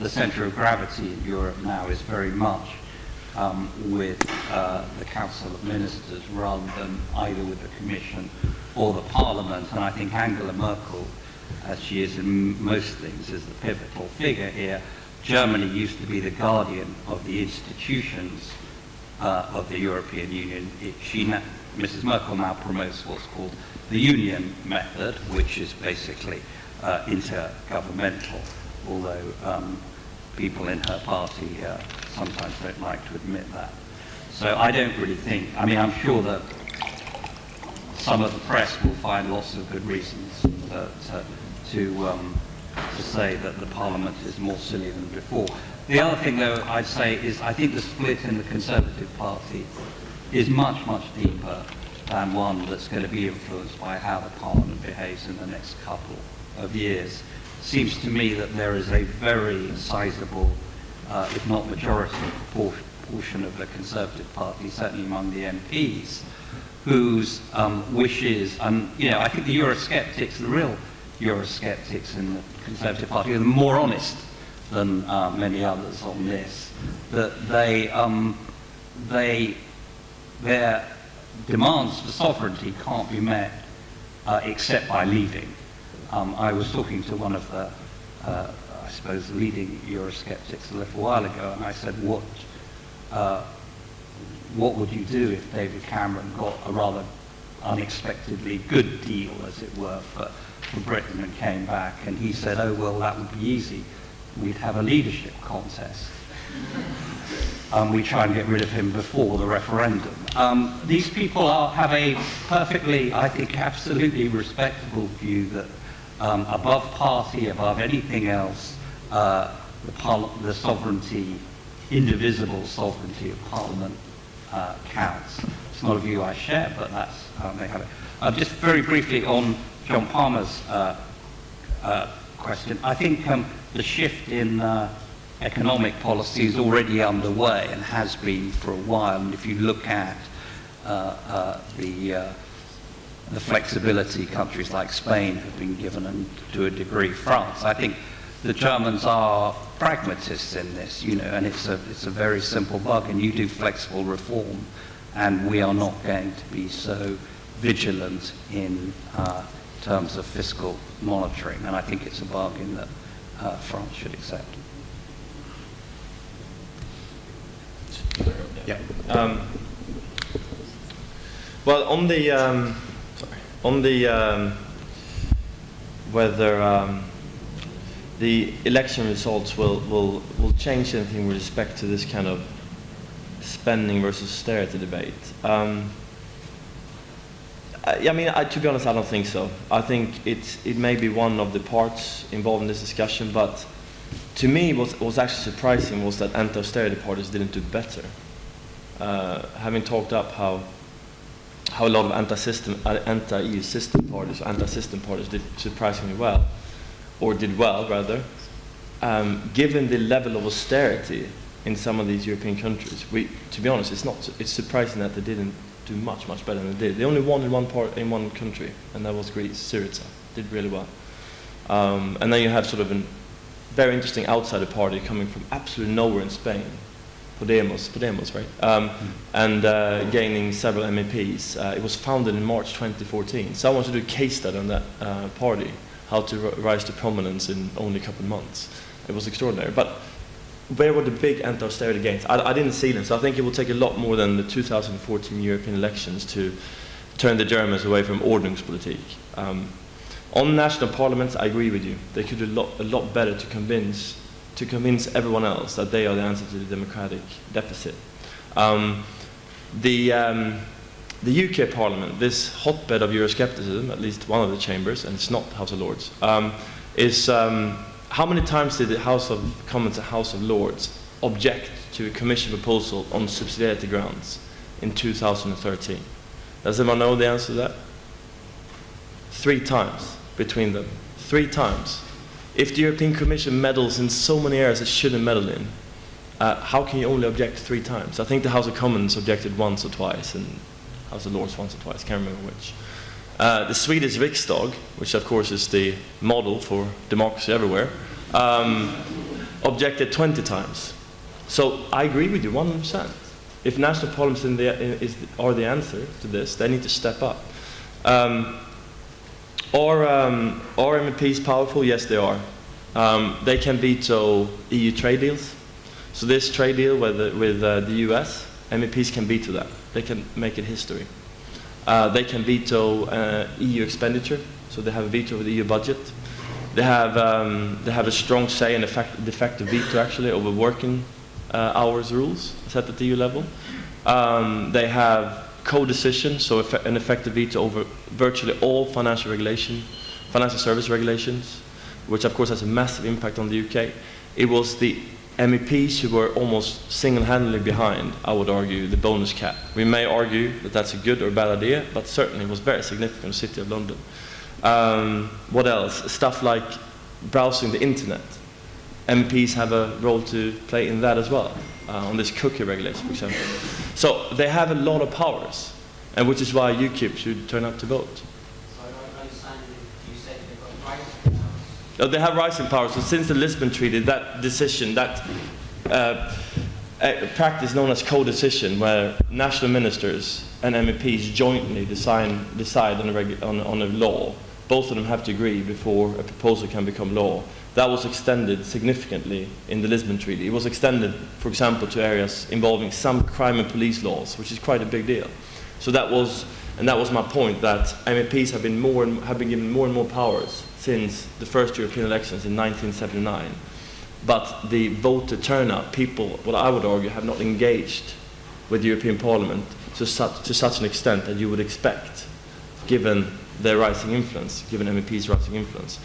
centre of gravity in Europe now is very much with the Council of Ministers rather than either with the Commission or the Parliament. And I think Angela Merkel, as she is in most things, is the pivotal figure here. Germany used to be the guardian of the institutions of the European Union. Mrs. Merkel now promotes what's called the union method, which is basically intergovernmental, although people in her party sometimes don't like to admit that. So I don't really think, I mean, I'm sure that some of the press will find lots of good reasons to say that the Parliament is more silly than before. The other thing, though, I'd say is I think the split in the Conservative Party is much, much deeper than one that's going to be influenced by how the Parliament behaves in the next couple of years. It seems to me that there is a very sizable, if not majority, proportion of the Conservative Party, certainly among the MPs, whose wishes, and I think the Eurosceptics, the real Eurosceptics in the Conservative Party, are more honest than many others on this, that their demands for sovereignty can't be met except by leaving. I was talking to one of the, I suppose, leading Eurosceptics a little while ago, and I said, what would you do if David Cameron got a rather unexpectedly good deal, as it were, for Britain and came back? And he said, oh, well, that would be easy. We'd have a leadership contest. We try and get rid of him before the referendum. These people have a perfectly, I think, absolutely respectable view that above party, above anything else, the sovereignty, indivisible sovereignty of Parliament counts. It's not a view I share, but that's how they have it. Just very briefly on John Palmer's question, I think the shift in economic policy is already underway and has been for a while. And if you look at the flexibility countries like Spain have been given, and to a degree France, I think the Germans are pragmatists in this, and it's a very simple bargain. You do flexible reform, and we are not going to be so vigilant in terms of fiscal monitoring. And I think it's a bargain that France should accept. Yeah. Well, on the whether the election results will change anything with respect to this kind of spending versus austerity debate. To be honest, I don't think so. I think it may be one of the parts involved in this discussion, but to me, what was actually surprising was that anti-austerity parties didn't do better. Having talked up how a lot of anti-EU system parties, or anti-system parties, did surprisingly well, or did well rather, given the level of austerity in some of these European countries. To be honest, it's surprising that they didn't do much better than they did. They only won in one country, and that was Greece. Syriza did really well, and then you have sort of a very interesting outsider party coming from absolutely nowhere in Spain, Podemos, right? And gaining several MEPs. It was founded in March 2014. So I wanted to do a case study on that party, how to rise to prominence in only a couple of months. It was extraordinary. But where were the big anti-austerity gains? I didn't see them. So I think it will take a lot more than the 2014 European elections to turn the Germans away from Ordnungspolitik. On national parliaments, I agree with you. They could do a lot better to convince everyone else that they are the answer to the democratic deficit. The the UK Parliament, this hotbed of Euroscepticism, at least one of the chambers, and it's not House of Lords, is how many times did the House of Commons and House of Lords object to a Commission proposal on subsidiarity grounds in 2013? Does anyone know the answer to that? 3 times between them. 3 times. If the European Commission meddles in so many areas it shouldn't meddle in, how can you only object 3 times? I think the House of Commons objected once or twice, and House of Lords once or twice, can't remember which. The Swedish Riksdag, which of course is the model for democracy everywhere, objected 20 times. So I agree with you 100%. If national parliaments are the answer to this, they need to step up. Are MEPs powerful? Yes, they are. They can veto EU trade deals. So this trade deal with the US, MEPs can veto that. They can make it history. They can veto EU expenditure, so they have a veto over the EU budget. They have a strong say and de facto veto actually over working hours rules set at the EU level. They have co-decision, so an effective veto over virtually all financial service regulations, which of course has a massive impact on the UK. It was the MEPs who were almost single-handedly behind, I would argue, the bonus cap. We may argue that that's a good or bad idea, but certainly it was very significant in the City of London. What else? Stuff like browsing the internet. MEPs have a role to play in that as well, on this cookie regulation, for example. So they have a lot of powers, and which is why UKIP should turn up to vote. So are you saying that you said they've got rising powers? Oh, they have rising powers. So since the Lisbon Treaty, that decision, that practice known as co-decision, where national ministers and MEPs jointly decide on a law, both of them have to agree before a proposal can become law. That was extended significantly in the Lisbon Treaty. It was extended, for example, to areas involving some crime and police laws, which is quite a big deal. So that was my point, that MEPs have been given more and more powers since the first European elections in 1979. But the voter turnout, people, what I would argue, have not engaged with the European Parliament to such an extent that you would expect, given their rising influence, given MEPs' rising influence.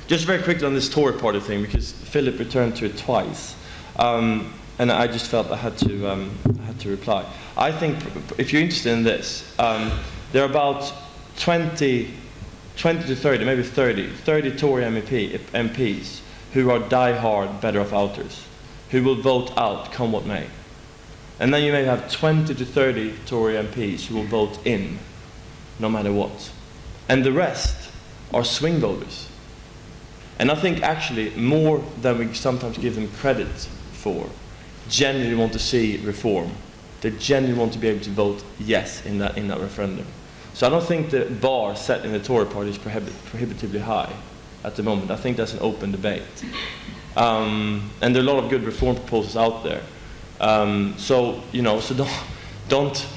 Just very quickly on this Tory party thing, because Philip returned to it twice, and I just felt I had to reply. I think if you're interested in this, there are about 20 to 30, maybe 30 Tory MPs who are die-hard better-off-outers, who will vote out come what may. And then you may have 20 to 30 Tory MPs who will vote in, no matter what. And the rest are swing voters. And I think actually more than we sometimes give them credit for, genuinely want to see reform. They genuinely want to be able to vote yes in that referendum. So I don't think the bar set in the Tory party is prohibitively high at the moment. I think that's an open debate. And there are a lot of good reform proposals out there. So don't.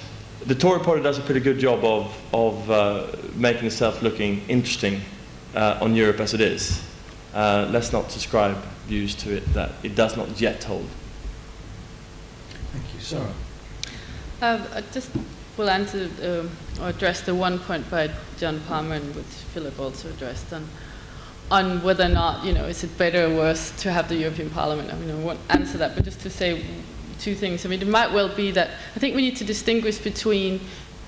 The Tory party does a pretty good job of making itself looking interesting on Europe as it is. Let's not subscribe views to it that it does not yet hold. Thank you. Sara. I just will answer or address the one point by John Palmer, and which Philip also addressed, on whether or not, is it better or worse to have the European Parliament. I won't answer that, but just to say 2 things. It might well be that I think we need to distinguish between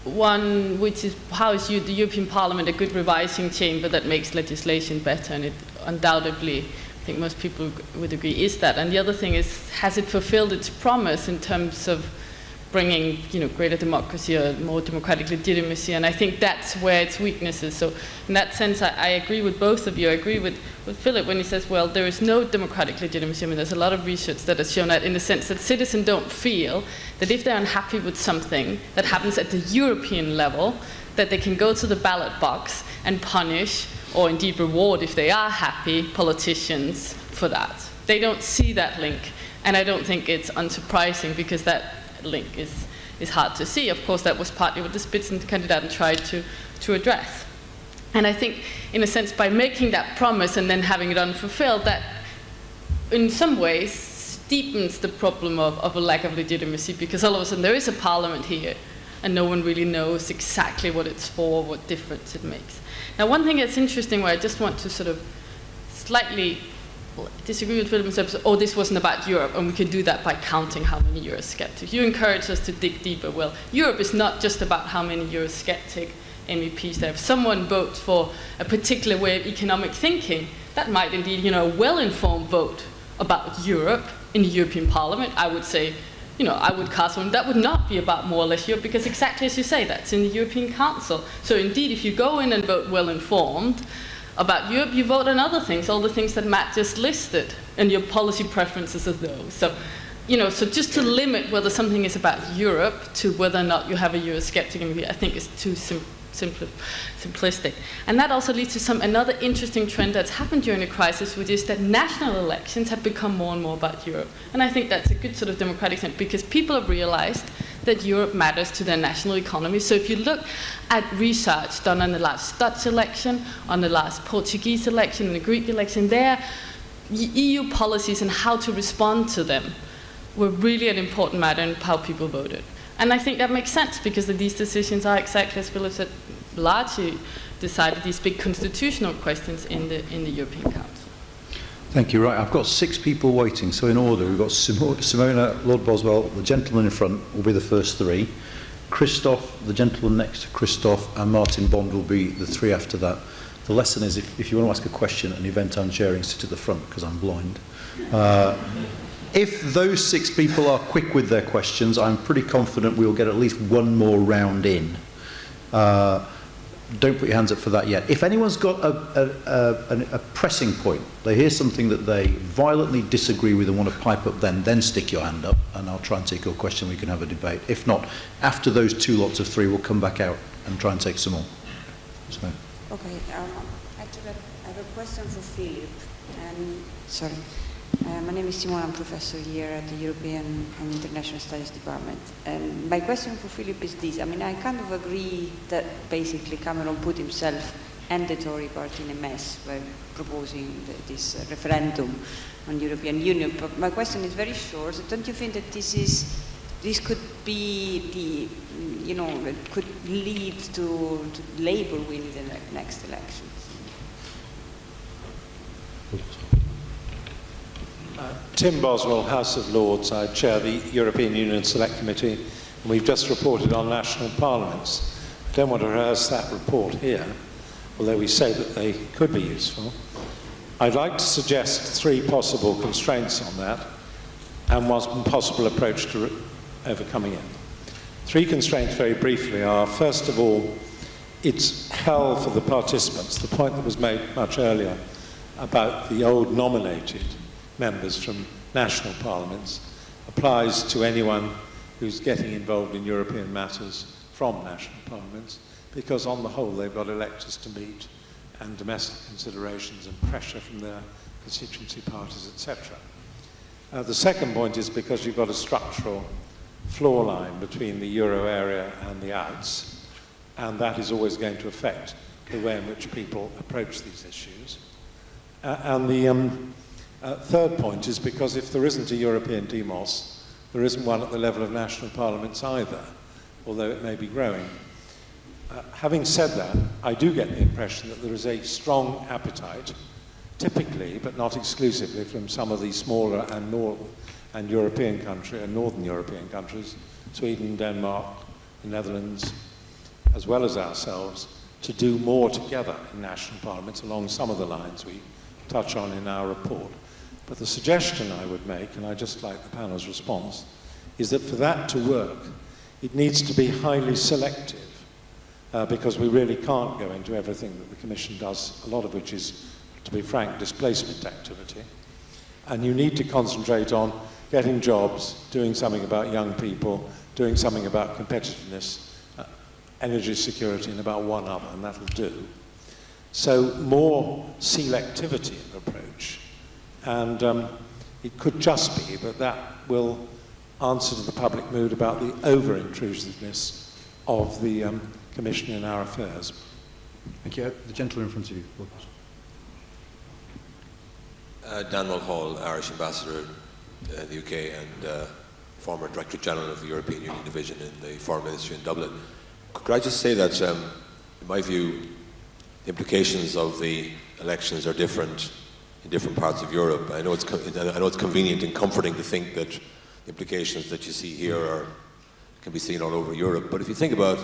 one, which is how is the European Parliament a good revising chamber that makes legislation better, and it undoubtedly, I think most people would agree, is that. And the other thing is, has it fulfilled its promise in terms of bringing, greater democracy or more democratic legitimacy? And I think that's where its weakness is. So in that sense, I agree with both of you. I agree with Philip when he says, well, there is no democratic legitimacy. There's a lot of research that has shown that, in the sense that citizens don't feel that if they're unhappy with something that happens at the European level, that they can go to the ballot box and punish, or indeed reward if they are happy, politicians for that. They don't see that link. And I don't think it's unsurprising, because that link is hard to see. Of course, that was partly what the Spitzenkandidaten tried to address. And I think, in a sense, by making that promise and then having it unfulfilled, that in some ways steepens the problem of a lack of legitimacy, because all of a sudden there is a parliament here, and no one really knows exactly what it's for, what difference it makes. Now, one thing that's interesting where I just want to sort of slightly disagree with Philip and say, oh, this wasn't about Europe, and we can do that by counting how many Eurosceptics. You encourage us to dig deeper. Well, Europe is not just about how many Eurosceptic MEPs there. If someone votes for a particular way of economic thinking, that might indeed, a well-informed vote about Europe in the European Parliament. I would say, I would cast one that would not be about more or less Europe, because exactly as you say, that's in the European Council. So indeed, if you go in and vote well-informed about Europe, you vote on other things, all the things that Matt just listed, and your policy preferences are those. So, so just to limit whether something is about Europe to whether or not you have a Eurosceptic MEP, I think is too simplistic. And that also leads to another interesting trend that's happened during the crisis, which is that national elections have become more and more about Europe. And I think that's a good sort of democratic thing, because people have realized that Europe matters to their national economy. So if you look at research done on the last Dutch election, on the last Portuguese election, and the Greek election, there, EU policies and how to respond to them were really an important matter in how people voted. And I think that makes sense, because these decisions are, exactly as Philip said, largely decided these big constitutional questions in the European Council. Thank you. Right, I've got 6 people waiting, so in order, we've got Simona, Lord Boswell, the gentleman in front will be the first 3. Christoph, the gentleman next to Christoph, and Martin Bond will be the 3 after that. The lesson is, if you want to ask a question at an event I'm chairing, sit at the front, because I'm blind. If those 6 people are quick with their questions, I'm pretty confident we'll get at least one more round in. Don't put your hands up for that yet. If anyone's got a pressing point, they hear something that they violently disagree with and want to pipe up, then stick your hand up, and I'll try and take your question. We can have a debate. If not, after those 2 lots of 3, we'll come back out and try and take some more. So. Okay, actually I have a question for Philip. Sorry. My name is Simona, I'm professor here at the European and International Studies Department. My question for Philip is this. I kind of agree that basically Cameron put himself and the Tory party in a mess by proposing this referendum on European Union. But my question is very short. So don't you think that this could be it could lead to Labour winning the next elections? Tim Boswell, House of Lords. I chair the European Union Select Committee, and we've just reported on national parliaments. I don't want to rehearse that report here, although we say that they could be useful. I'd like to suggest 3 possible constraints on that, and one possible approach to overcoming it. 3 constraints, very briefly, are, first of all, it's hell for the participants. The point that was made much earlier about the old nominated members from national parliaments applies to anyone who's getting involved in European matters from national parliaments, because on the whole they've got electors to meet and domestic considerations and pressure from their constituency parties, etc. The second point is because you've got a structural floor line between the euro area and the outs, and that is always going to affect the way in which people approach these issues. And the third point is because if there isn't a European demos, there isn't one at the level of national parliaments either, although it may be growing. Having said that, I do get the impression that there is a strong appetite, typically, but not exclusively, from some of the smaller and northern European countries, Sweden, Denmark, the Netherlands, as well as ourselves, to do more together in national parliaments along some of the lines we touch on in our report. But the suggestion I would make, and I just like the panel's response, is that for that to work, it needs to be highly selective, because we really can't go into everything that the Commission does, a lot of which is, to be frank, displacement activity. And you need to concentrate on getting jobs, doing something about young people, doing something about competitiveness, energy security, and about one other, and that'll do. So more selectivity in the approach. And it could just be that that will answer to the public mood about the over-intrusiveness of the Commission in our affairs. Thank you. The gentleman in front of you. Dan Mulhall, Irish Ambassador in the UK and former Director General of the European Union Division in the Foreign Ministry in Dublin. Could I just say that, in my view, the implications of the elections are different in different parts of Europe. I know it's convenient and comforting to think that the implications that you see here can be seen all over Europe. But if you think about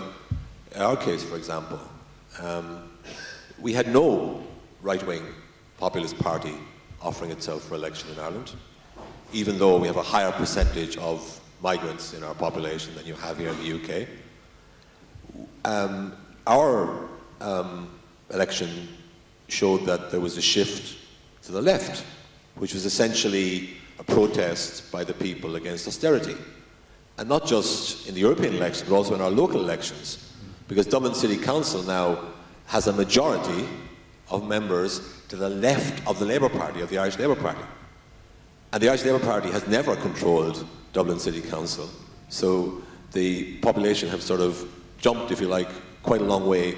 our case, for example, we had no right-wing populist party offering itself for election in Ireland, even though we have a higher percentage of migrants in our population than you have here in the UK. Our election showed that there was a shift to the left, which was essentially a protest by the people against austerity. And not just in the European election, but also in our local elections, because Dublin City Council now has a majority of members to the left of the Labour Party, of the Irish Labour Party. And the Irish Labour Party has never controlled Dublin City Council. So the population have sort of jumped, if you like, quite a long way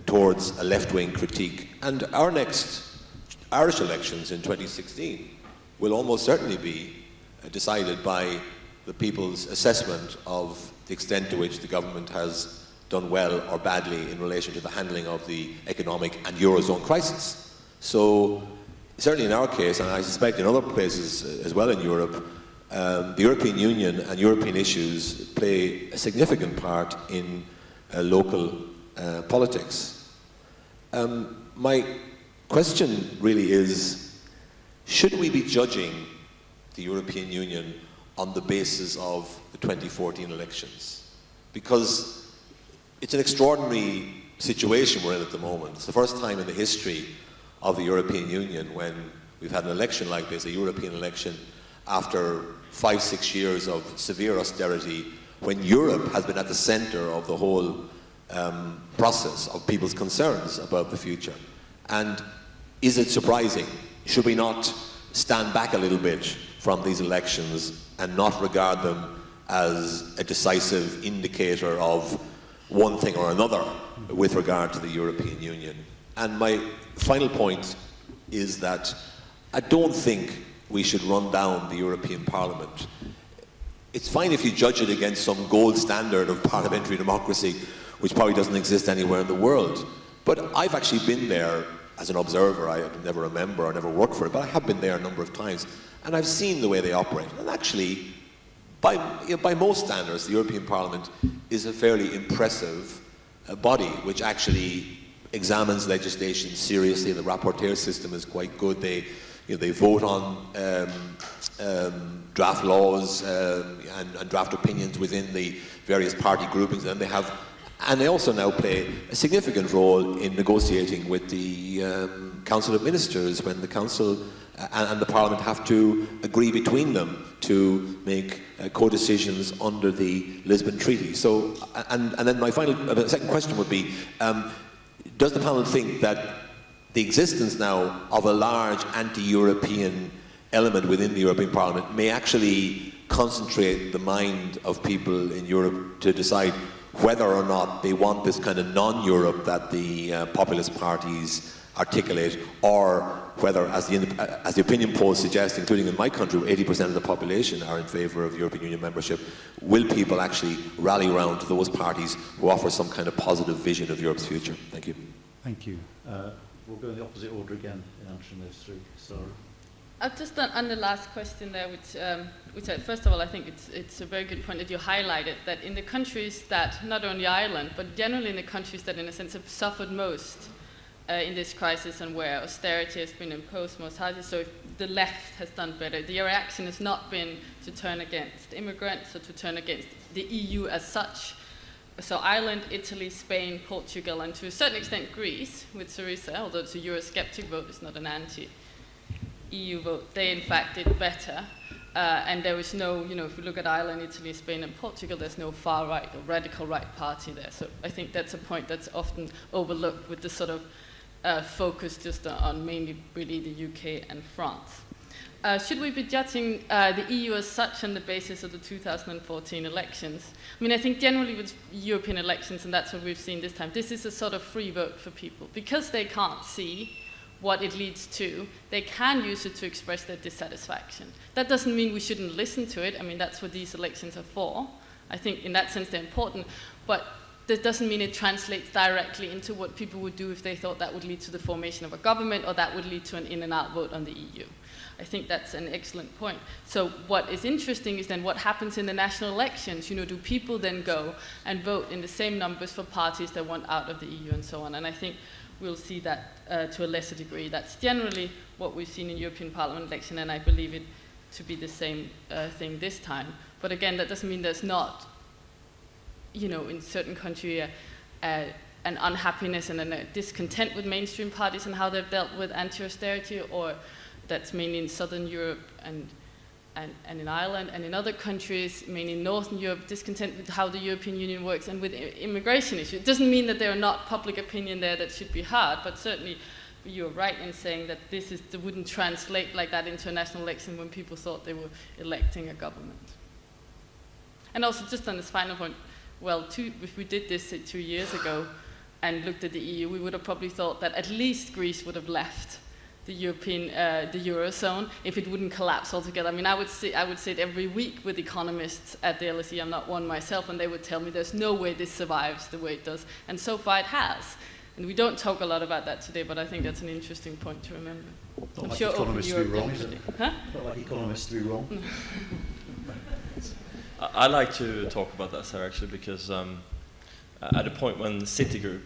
towards a left-wing critique. And our next Irish elections in 2016 will almost certainly be decided by the people's assessment of the extent to which the government has done well or badly in relation to the handling of the economic and Eurozone crisis. So certainly in our case, and I suspect in other places as well in Europe, the European Union and European issues play a significant part in local politics. My question really is, should we be judging the European Union on the basis of the 2014 elections? Because it's an extraordinary situation we're in at the moment. It's the first time in the history of the European Union when we've had an election like this, a European election, after 5-6 years of severe austerity, when Europe has been at the centre of the whole process of people's concerns about the future. And is it surprising? Should we not stand back a little bit from these elections and not regard them as a decisive indicator of one thing or another with regard to the European Union? And my final point is that I don't think we should run down the European Parliament. It's fine if you judge it against some gold standard of parliamentary democracy, which probably doesn't exist anywhere in the world. But I've actually been there as an observer. I never a member or never worked for it, but I have been there a number of times, and I've seen the way they operate. And actually, by most standards, the European Parliament is a fairly impressive body, which actually examines legislation seriously. The rapporteur system is quite good. They vote on draft laws and draft opinions within the various party groupings, and they also now play a significant role in negotiating with the Council of Ministers when the Council and the Parliament have to agree between them to make co-decisions under the Lisbon Treaty. So, and then my second question would be, does the panel think that the existence now of a large anti-European element within the European Parliament may actually concentrate the mind of people in Europe to decide whether or not they want this kind of non-Europe that the populist parties articulate, or whether, as the opinion polls suggest, including in my country, where 80% of the population are in favour of European Union membership, will people actually rally around to those parties who offer some kind of positive vision of Europe's future? Thank you. Thank you. We'll go in the opposite order again in answering those three. Sara. I've just done on the last question there, which first of all, I think it's a very good point that you highlighted, that in the countries that, not only Ireland, but generally in the countries that in a sense have suffered most in this crisis and where austerity has been imposed most harshly, so if the left has done better. The reaction has not been to turn against immigrants or to turn against the EU as such. So Ireland, Italy, Spain, Portugal, and to a certain extent Greece, with Syriza, although it's a Eurosceptic vote, it's not an anti-EU vote, they in fact did better. And there was no, if you look at Ireland, Italy, Spain, and Portugal, there's no far-right or radical right party there. So I think that's a point that's often overlooked with the sort of focus just on mainly really the UK and France. Should we be judging the EU as such on the basis of the 2014 elections? I mean, I think generally with European elections, and that's what we've seen this time, this is a sort of free vote for people because they can't see what it leads to, they can use it to express their dissatisfaction. That doesn't mean we shouldn't listen to it. I mean, that's what these elections are for. I think in that sense they're important, but that doesn't mean it translates directly into what people would do if they thought that would lead to the formation of a government or that would lead to an in and out vote on the EU. I think that's an excellent point. So what is interesting is then what happens in the national elections. You know, do people then go and vote in the same numbers for parties that want out of the EU and so on? And I think we'll see that to a lesser degree. That's generally what we've seen in European Parliament election, and I believe it to be the same thing this time. But again, that doesn't mean there's not, you know, in certain countries an unhappiness and a discontent with mainstream parties and how they've dealt with anti-austerity, or that's mainly in Southern Europe and in Ireland, and in other countries, mainly in Northern Europe, discontent with how the European Union works and with immigration issues. It doesn't mean that there are not public opinion there that should be heard, but certainly you're right in saying that they wouldn't translate like that into a national election when people thought they were electing a government. And also, just on this final point, well, if we did this 2 years ago and looked at the EU, we would have probably thought that at least Greece would have left the Eurozone if it wouldn't collapse altogether. I mean, I would sit every week with economists at the LSE. I'm not one myself, and they would tell me there's no way this survives the way it does. And so far it has. And we don't talk a lot about that today, but I think that's an interesting point to remember. Not I'm like sure economists Open do Europe wrong, is it? definitely. Huh? Not like economists do wrong. I like to talk about that, Sara, actually, because at a point when Citigroup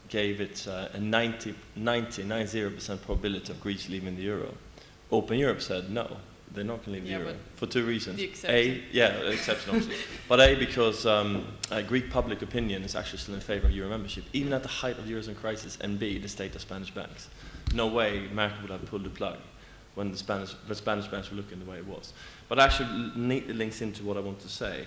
gave it a 90% probability of Greece leaving the euro, Open Europe said no, they're not going to leave the euro for two reasons. The exception. The exception, obviously. But because Greek public opinion is actually still in favor of euro membership, even at the height of the Eurozone crisis, and B, the state of Spanish banks. No way Merkel would have pulled the plug when the Spanish banks were looking the way it was. But actually neatly links into what I want to say.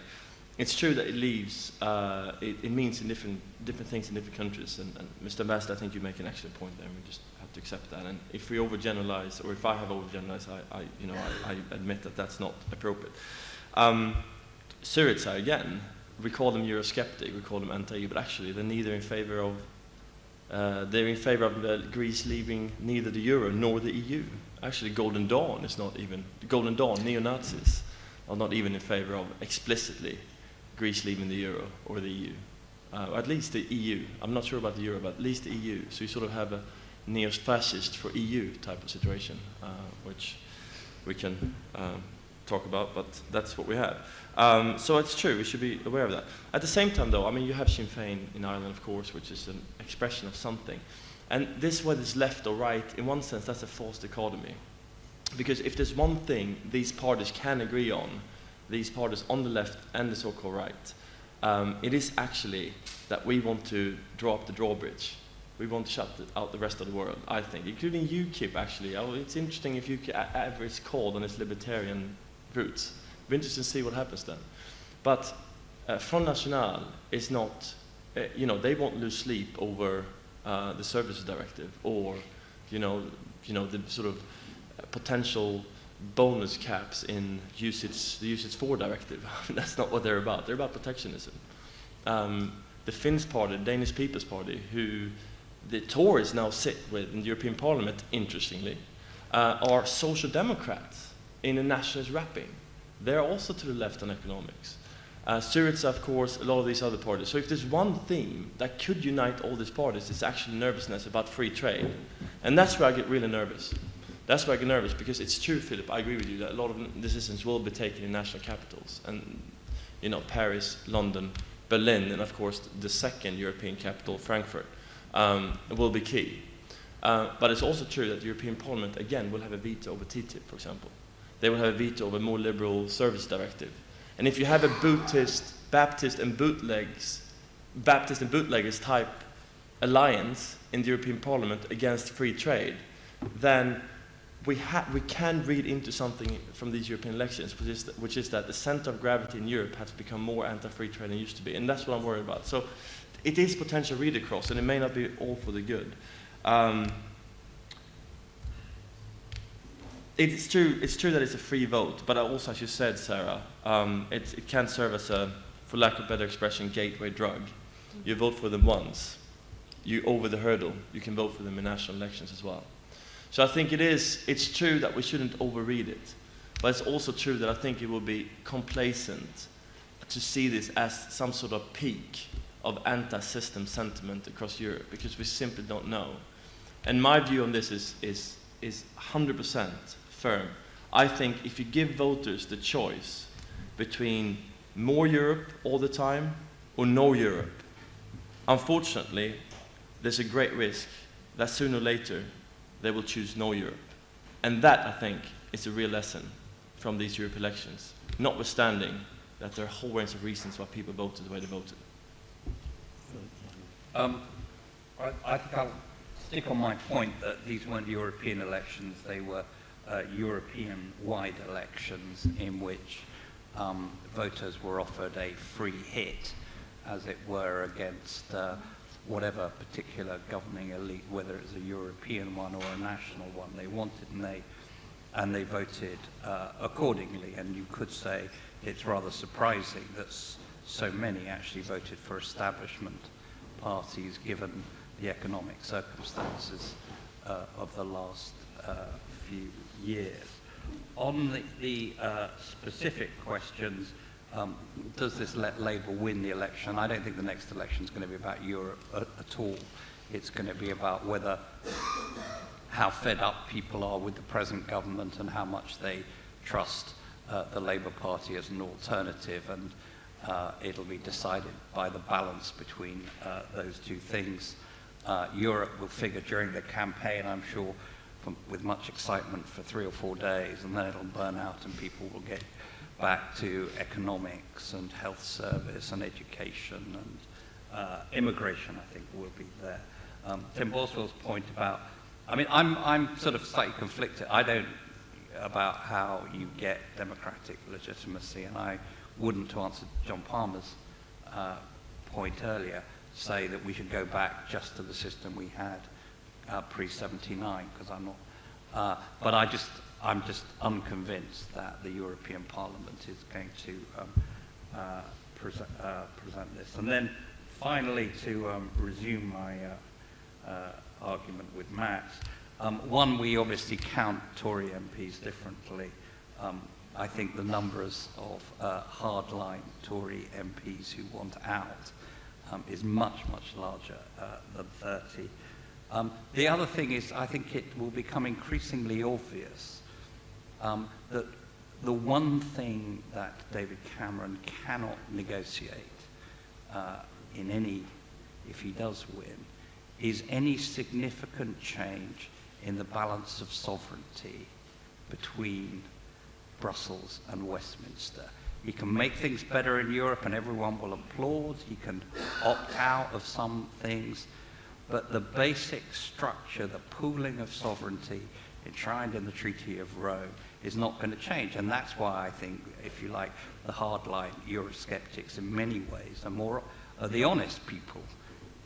It's true that it leaves, it means in different things in different countries. And Mr. Ambassador, I think you make an excellent point there, and we just have to accept that. And if we overgeneralize, or if I have overgeneralized, I admit that that's not appropriate. Syriza, again, we call them Eurosceptic, we call them anti-EU, but actually they're neither in favor of, Greece leaving neither the euro nor the EU. Actually, Golden Dawn is not even, Golden Dawn, neo-Nazis, are not even in favor of explicitly Greece leaving the euro or the EU. At least the EU. I'm not sure about the euro, but at least the EU. So you sort of have a neo-fascist for EU type of situation, which we can talk about, but that's what we have. So it's true, we should be aware of that. At the same time, though, I mean, you have Sinn Féin in Ireland, of course, which is an expression of something. And this, whether it's left or right, in one sense, that's a false dichotomy. Because if there's one thing these parties can agree on, these parties on the left and the so-called right, it is actually that we want to draw up the drawbridge. We want to shut out the rest of the world, I think, including UKIP, actually. It's interesting if UKIP ever is called on its libertarian roots. It'll be interesting to see what happens then. But Front National is not, they won't lose sleep over the Services Directive or, the sort of potential bonus caps in the UCITS 4 directive. That's not what they're about. They're about protectionism. The Finns party, the Danish People's Party, who the Tories now sit with in the European Parliament, interestingly, are social democrats in a nationalist wrapping. They're also to the left on economics. Syriza, of course, a lot of these other parties. So if there's one theme that could unite all these parties, it's actually nervousness about free trade. And that's where I get really nervous. That's why I get nervous, because it's true, Philip, I agree with you, that a lot of decisions will be taken in national capitals. And, Paris, London, Berlin, and of course the second European capital, Frankfurt, will be key. But it's also true that the European Parliament, again, will have a veto over TTIP, for example. They will have a veto over a more liberal service directive. And if you have a Baptist and bootleggers type alliance in the European Parliament against free trade, then we can read into something from these European elections, which is that the center of gravity in Europe has become more anti-free trade than it used to be, and that's what I'm worried about. So it is potential read across, and it may not be all for the good. It's true that it's a free vote, but also, as you said, Sara, it can serve as a, for lack of better expression, gateway drug. You vote for them once, you over the hurdle, you can vote for them in national elections as well. So I think it's true that we shouldn't overread it, but it's also true that I think it will be complacent to see this as some sort of peak of anti-system sentiment across Europe, because we simply don't know. And my view on this is 100% firm. I think if you give voters the choice between more Europe all the time or no Europe, unfortunately, there's a great risk that sooner or later they will choose no Europe. And that, I think, is a real lesson from these Europe elections, notwithstanding that there are a whole range of reasons why people voted the way they voted. I think I'll stick on my point that these weren't European elections, they were European-wide elections in which voters were offered a free hit, as it were, against whatever particular governing elite, whether it's a European one or a national one they wanted, and they voted accordingly. And you could say it's rather surprising that so many actually voted for establishment parties given the economic circumstances of the last few years. On the specific questions, does this let Labour win the election? I don't think the next election is going to be about Europe at all. It's going to be about how fed up people are with the present government and how much they trust the Labour Party as an alternative, and it'll be decided by the balance between those two things. Europe will figure during the campaign, I'm sure, with much excitement for 3 or 4 days, and then it'll burn out and people will get back to economics and health service and education and immigration, I think, will be there. Tim Boswell's point about, I mean, I'm sort of slightly conflicted. I don't about how you get democratic legitimacy, and I wouldn't, to answer John Palmer's point earlier, say that we should go back just to the system we had pre-79, because I'm not. But I'm just unconvinced that the European Parliament is going to present this. And then finally, to resume my argument with Matt, one, we obviously count Tory MPs differently. I think the numbers of hardline Tory MPs who want out is much, much larger than 30. The other thing is, I think it will become increasingly obvious that the one thing that David Cameron cannot negotiate if he does win, is any significant change in the balance of sovereignty between Brussels and Westminster. He can make things better in Europe and everyone will applaud. He can opt out of some things. But the basic structure, the pooling of sovereignty enshrined in the Treaty of Rome, is not going to change. And that's why I think, if you like, the hardline Eurosceptics in many ways are the honest people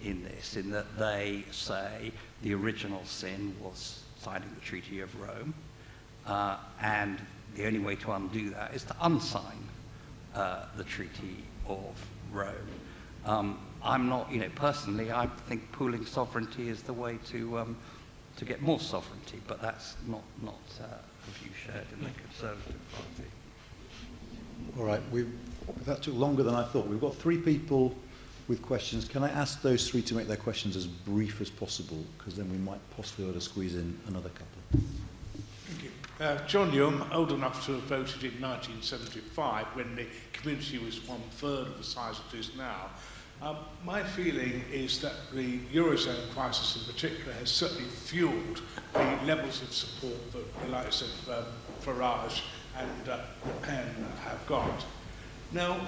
in this, in that they say the original sin was signing the Treaty of Rome, and the only way to undo that is to unsign the Treaty of Rome. I'm not, personally, I think pooling sovereignty is the way to get more sovereignty, but that's not a view shared in the Conservative Party. All right, that took longer than I thought. We've got 3 people with questions. Can I ask those 3 to make their questions as brief as possible, because then we might possibly be able to squeeze in another couple. Thank you. John Young, old enough to have voted in 1975 when the community was 1/3 of the size it is now. My feeling is that the Eurozone crisis in particular has certainly fueled the levels of support that the likes of Farage and Le Pen have got. Now,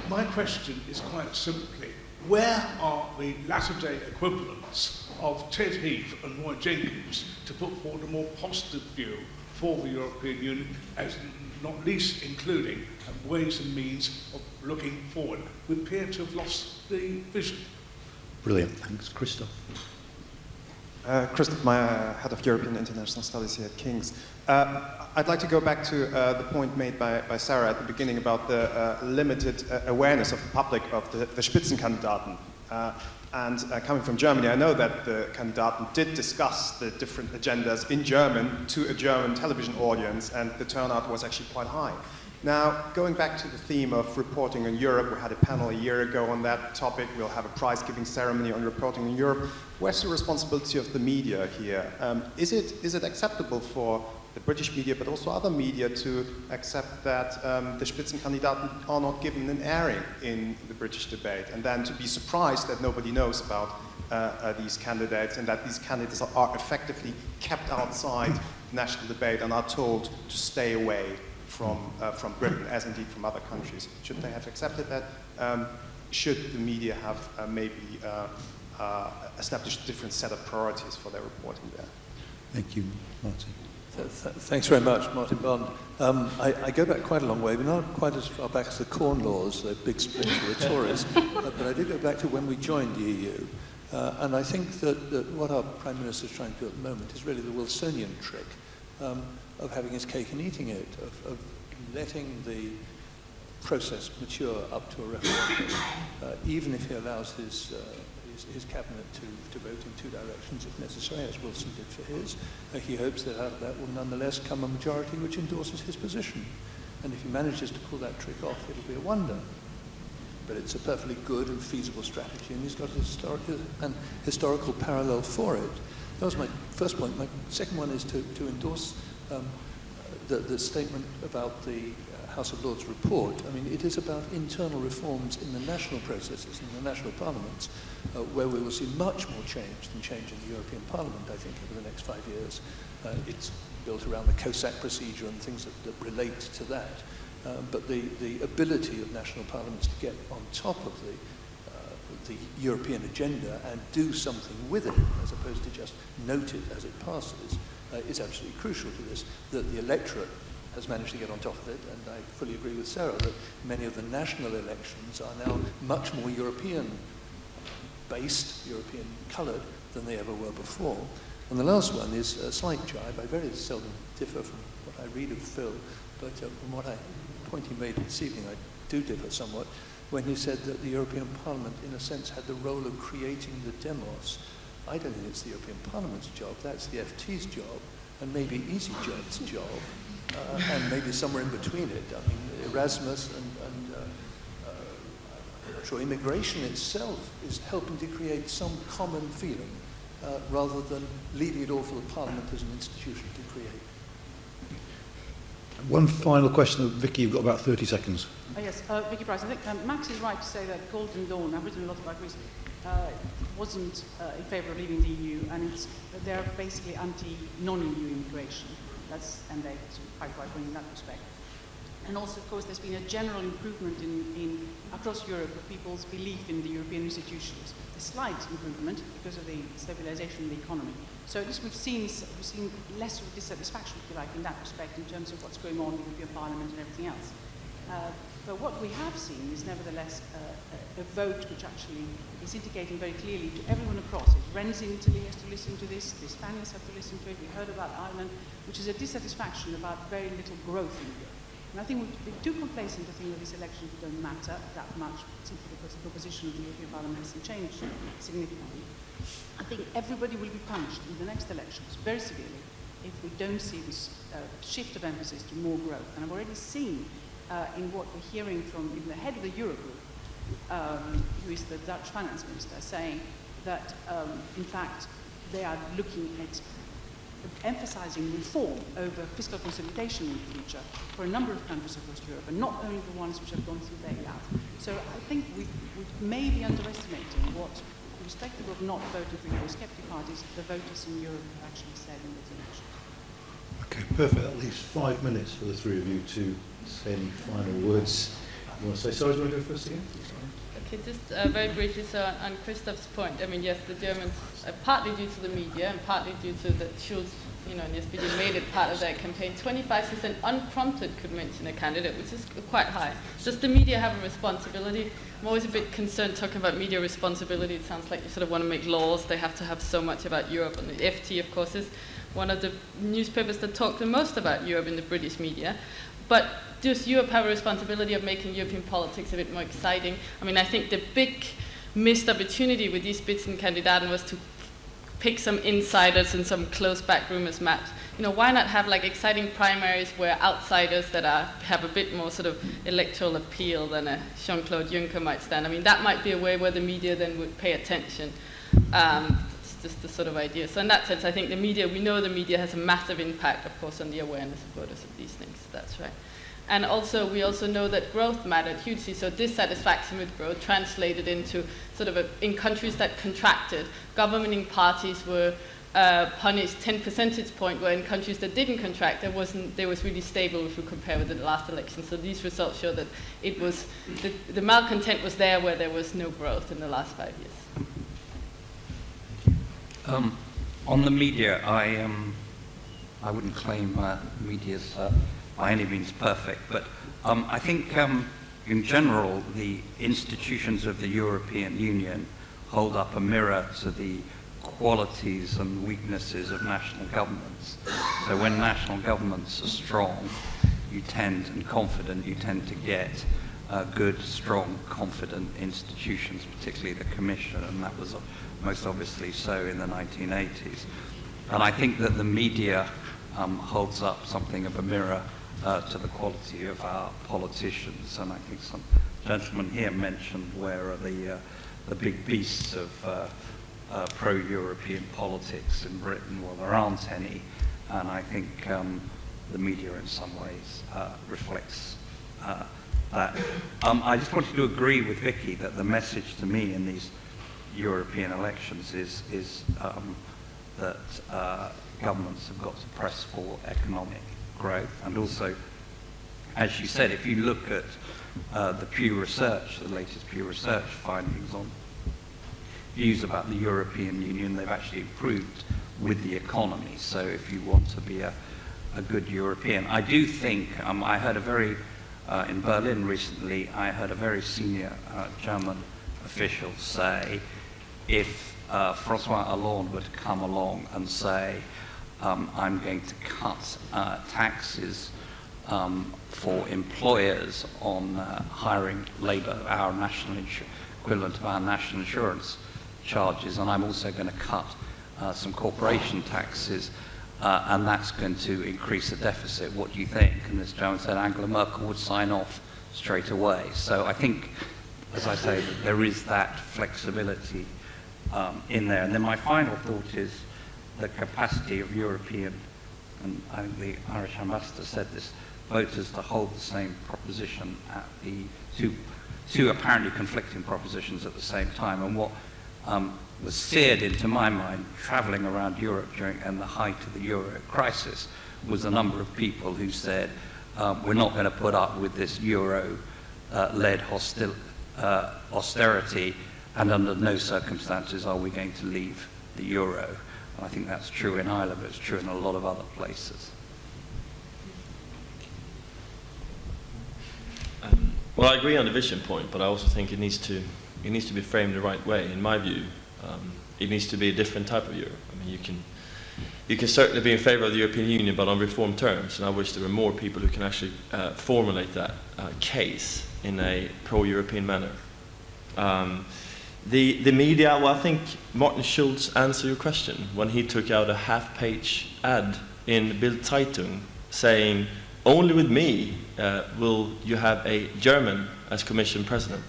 my question is quite simply, where are the latter-day equivalents of Ted Heath and Roy Jenkins to put forward a more positive view for the European Union, as not least including ways and means of looking forward? We appear to have lost the vision. Brilliant, thanks. Christoph. Christoph Meyer, Head of European International Studies here at King's. I'd like to go back to the point made by Sara at the beginning about the limited awareness of the public of the Spitzenkandidaten And coming from Germany, I know that the Kandidaten did discuss the different agendas in German to a German television audience, and the turnout was actually quite high. Now, going back to the theme of reporting on Europe, we had a panel a year ago on that topic. We'll have a prize-giving ceremony on reporting on Europe. Where's the responsibility of the media here? Is it acceptable for the British media, but also other media, to accept that the Spitzenkandidaten are not given an airing in the British debate, and then to be surprised that nobody knows about these candidates, and that these candidates are effectively kept outside national debate and are told to stay away from Britain, as indeed from other countries? Should they have accepted that? Should the media have maybe established a different set of priorities for their reporting there? Thank you, Martin. Thanks very much, Martin Bond. I go back quite a long way, but not quite as far back as the Corn Laws, the big split for the Tories. But I do go back to when we joined the EU. And I think that what our Prime Minister is trying to do at the moment is really the Wilsonian trick of having his cake and eating it, of letting the process mature up to a referendum, even if he allows his cabinet to vote in two directions if necessary, as Wilson did for his. He hopes that out of that will nonetheless come a majority which endorses his position. And if he manages to pull that trick off, it'll be a wonder. But it's a perfectly good and feasible strategy, and he's got a historical parallel for it. That was my first point. My second one is to endorse the statement about the House of Lords report. I mean, it is about internal reforms in the national processes, in the national parliaments, where we will see much more change than change in the European Parliament, I think, over the next 5 years. It's built around the COSAC procedure and things that relate to that. But the ability of national parliaments to get on top of the European agenda and do something with it, as opposed to just note it as it passes, is absolutely crucial to this. That the electorate has managed to get on top of it, and I fully agree with Sarah that many of the national elections are now much more European-based, European-coloured than they ever were before. And the last one is a slight jibe. I very seldom differ from what I read of Phil, but from what point he made this evening, I do differ somewhat, when he said that the European Parliament, in a sense, had the role of creating the demos. I don't think it's the European Parliament's job, that's the FT's job, and maybe EasyJet's job, and maybe somewhere in between it. I mean, Erasmus and I'm not sure, immigration itself is helping to create some common feeling, rather than leaving it all for the Parliament as an institution to create. One final question. Vicky, you've got about 30 seconds. Yes, Vicky Price. I think Max is right to say that Golden Dawn, I've written a lot about Greece, wasn't in favour of leaving the EU, and they're basically anti-non-EU immigration. And they're quite right-wing in that respect. And also, of course, there's been a general improvement across Europe of people's belief in the European institutions. A slight improvement because of the stabilization of the economy. So at least we've seen less of dissatisfaction, if you like, in that respect in terms of what's going on in the European Parliament and everything else. But what we have seen is nevertheless a vote which actually is indicating very clearly to everyone across it. Renzi in Italy has to listen to this, the Spaniards have to listen to it, we heard about Ireland, which is a dissatisfaction about very little growth in Europe. And I think we've been too complacent to think that these elections don't matter that much, simply because the proposition of the European Parliament hasn't changed significantly. I think everybody will be punished in the next elections very severely if we don't see this shift of emphasis to more growth. And I've already seen in what we're hearing from even the head of the Eurogroup, who is the Dutch finance minister, saying that, in fact, they are looking at emphasizing reform over fiscal consolidation in the future for a number of countries across Europe, and not only the ones which have gone through bailout. So I think we may be underestimating what, irrespective of not voting for Eurosceptic parties, the voters in Europe have actually said in this election. Okay, perfect. That leaves 5 minutes for the three of you to say any final words. You want to say, Sara, do you want to go first again? Okay, just very briefly, so on Christoph's point, I mean, yes, the Germans, partly due to the media and partly due to the Schulz, in the SPD made it part of their campaign, 25% unprompted could mention a candidate, which is quite high. Does the media have a responsibility? I'm always a bit concerned talking about media responsibility. It sounds like you sort of want to make laws. They have to have so much about Europe. And the FT, of course, is one of the newspapers that talk the most about Europe in the British media. But does Europe have a responsibility of making European politics a bit more exciting? I mean, I think the big missed opportunity with these Spitzenkandidaten was to pick some insiders and some close backroom as match. You know, why not have like exciting primaries where outsiders that have a bit more sort of electoral appeal than a Jean-Claude Juncker might stand? I mean, that might be a way where the media then would pay attention. It's just the sort of idea. So in that sense, I think we know the media has a massive impact, of course, on the awareness of voters of these things. That's right. And also, we also know that growth mattered hugely. So dissatisfaction with growth translated into sort of in countries that contracted, governing parties were punished 10 percentage point, where in countries that didn't contract, they was really stable if we compare with the last election. So these results show that it was, the malcontent was there where there was no growth in the last 5 years. On the media, I wouldn't claim media's by any means perfect, but I think in general the institutions of the European Union hold up a mirror to the qualities and weaknesses of national governments. So when national governments are strong, you tend to get good, strong, confident institutions, particularly the Commission, and that was most obviously so in the 1980s. And I think that the media holds up something of a mirror to the quality of our politicians, and I think some gentlemen here mentioned where are the big beasts of pro-European politics in Britain. Well, there aren't any, and I think the media in some ways reflects that. I just wanted to agree with Vicky that the message to me in these European elections is that governments have got to press for economic growth, and also, as you said, if you look at the Pew Research, the latest Pew Research findings on views about the European Union, they've actually improved with the economy. So if you want to be a good European, I do think, I heard in Berlin recently, I heard a very senior German official say, if François Hollande were to come along and say, I'm going to cut taxes for employers on hiring labour, our equivalent of our national insurance charges, and I'm also going to cut some corporation taxes, and that's going to increase the deficit. What do you think? And as Joan said, Angela Merkel would sign off straight away. So I think, as I say, that there is that flexibility in there. And then my final thought is the capacity of European, and I think the Irish ambassador said this, voters to hold the same proposition at the two apparently conflicting propositions at the same time. And what was seared into my mind, travelling around Europe in the height of the euro crisis, was a number of people who said, we're not going to put up with this euro-led austerity, and under no circumstances are we going to leave the euro. And I think that's true in Ireland, but it's true in a lot of other places. Well, I agree on the vision point, but I also think it needs to be framed the right way. In my view, it needs to be a different type of Europe. I mean, you can certainly be in favour of the European Union, but on reform terms. And I wish there were more people who can actually formulate that case in a pro-European manner. The media, well, I think Martin Schulz answered your question when he took out a half-page ad in Bild Zeitung saying, only with me will you have a German as Commission President,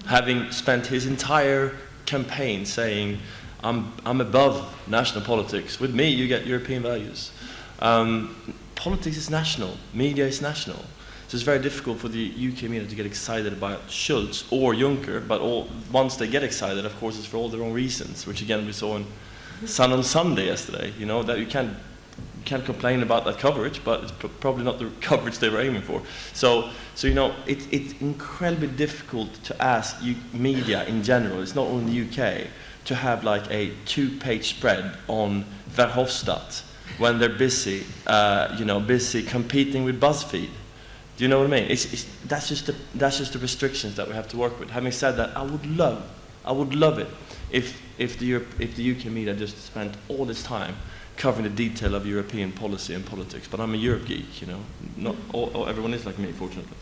having spent his entire campaign saying, I'm above national politics. With me, you get European values. Politics is national. Media is national. So it's very difficult for the UK media to get excited about Schulz or Juncker, but once they get excited, of course, it's for all the wrong reasons, which again we saw in Sun on Sunday yesterday. You know, that you can't complain about that coverage, but it's probably not the coverage they were aiming for. So you know, it's incredibly difficult to ask media in general, it's not only the UK, to have like a 2-page spread on Verhofstadt when they're busy competing with BuzzFeed. Do you know what I mean? That's just the restrictions that we have to work with. Having said that, I would love it if the UK media just spent all this time covering the detail of European policy and politics. But I'm a Europe geek, you know. Not everyone is like me, fortunately.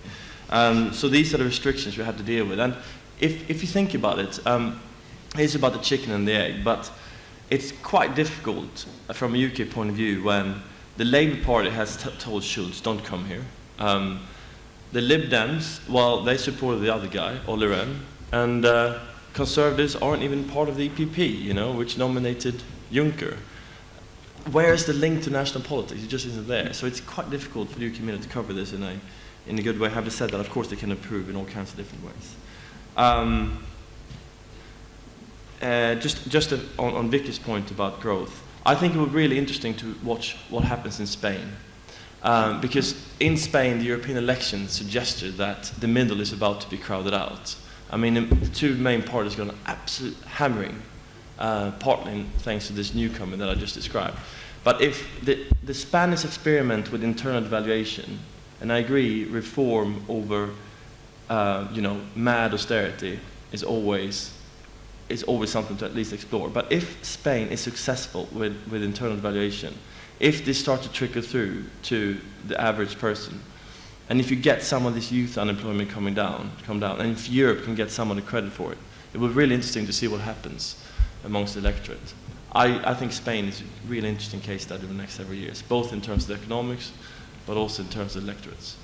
So these are the restrictions we have to deal with. And if you think about it, it's about the chicken and the egg, but it's quite difficult from a UK point of view when the Labour Party has told Schulz, don't come here. The Lib Dems, well, they supported the other guy, Olli Rehn, and Conservatives aren't even part of the EPP, you know, which nominated Juncker. Where is the link to national politics? It just isn't there. So it's quite difficult for the UK media to cover this in a good way. Having said that, of course, they can improve in all kinds of different ways. Just on Vicky's point about growth, I think it would be really interesting to watch what happens in Spain. Because in Spain, the European elections suggested that the middle is about to be crowded out. I mean, the two main parties got an absolute hammering, partly thanks to this newcomer that I just described. But if the Spanish experiment with internal devaluation, and I agree, reform over, mad austerity is always something to at least explore. But if Spain is successful with internal devaluation, if this starts to trickle through to the average person, and if you get some of this youth unemployment come down, and if Europe can get some of the credit for it, it will be really interesting to see what happens amongst the electorate. I think Spain is a really interesting case study in the next several years, both in terms of the economics, but also in terms of electorates.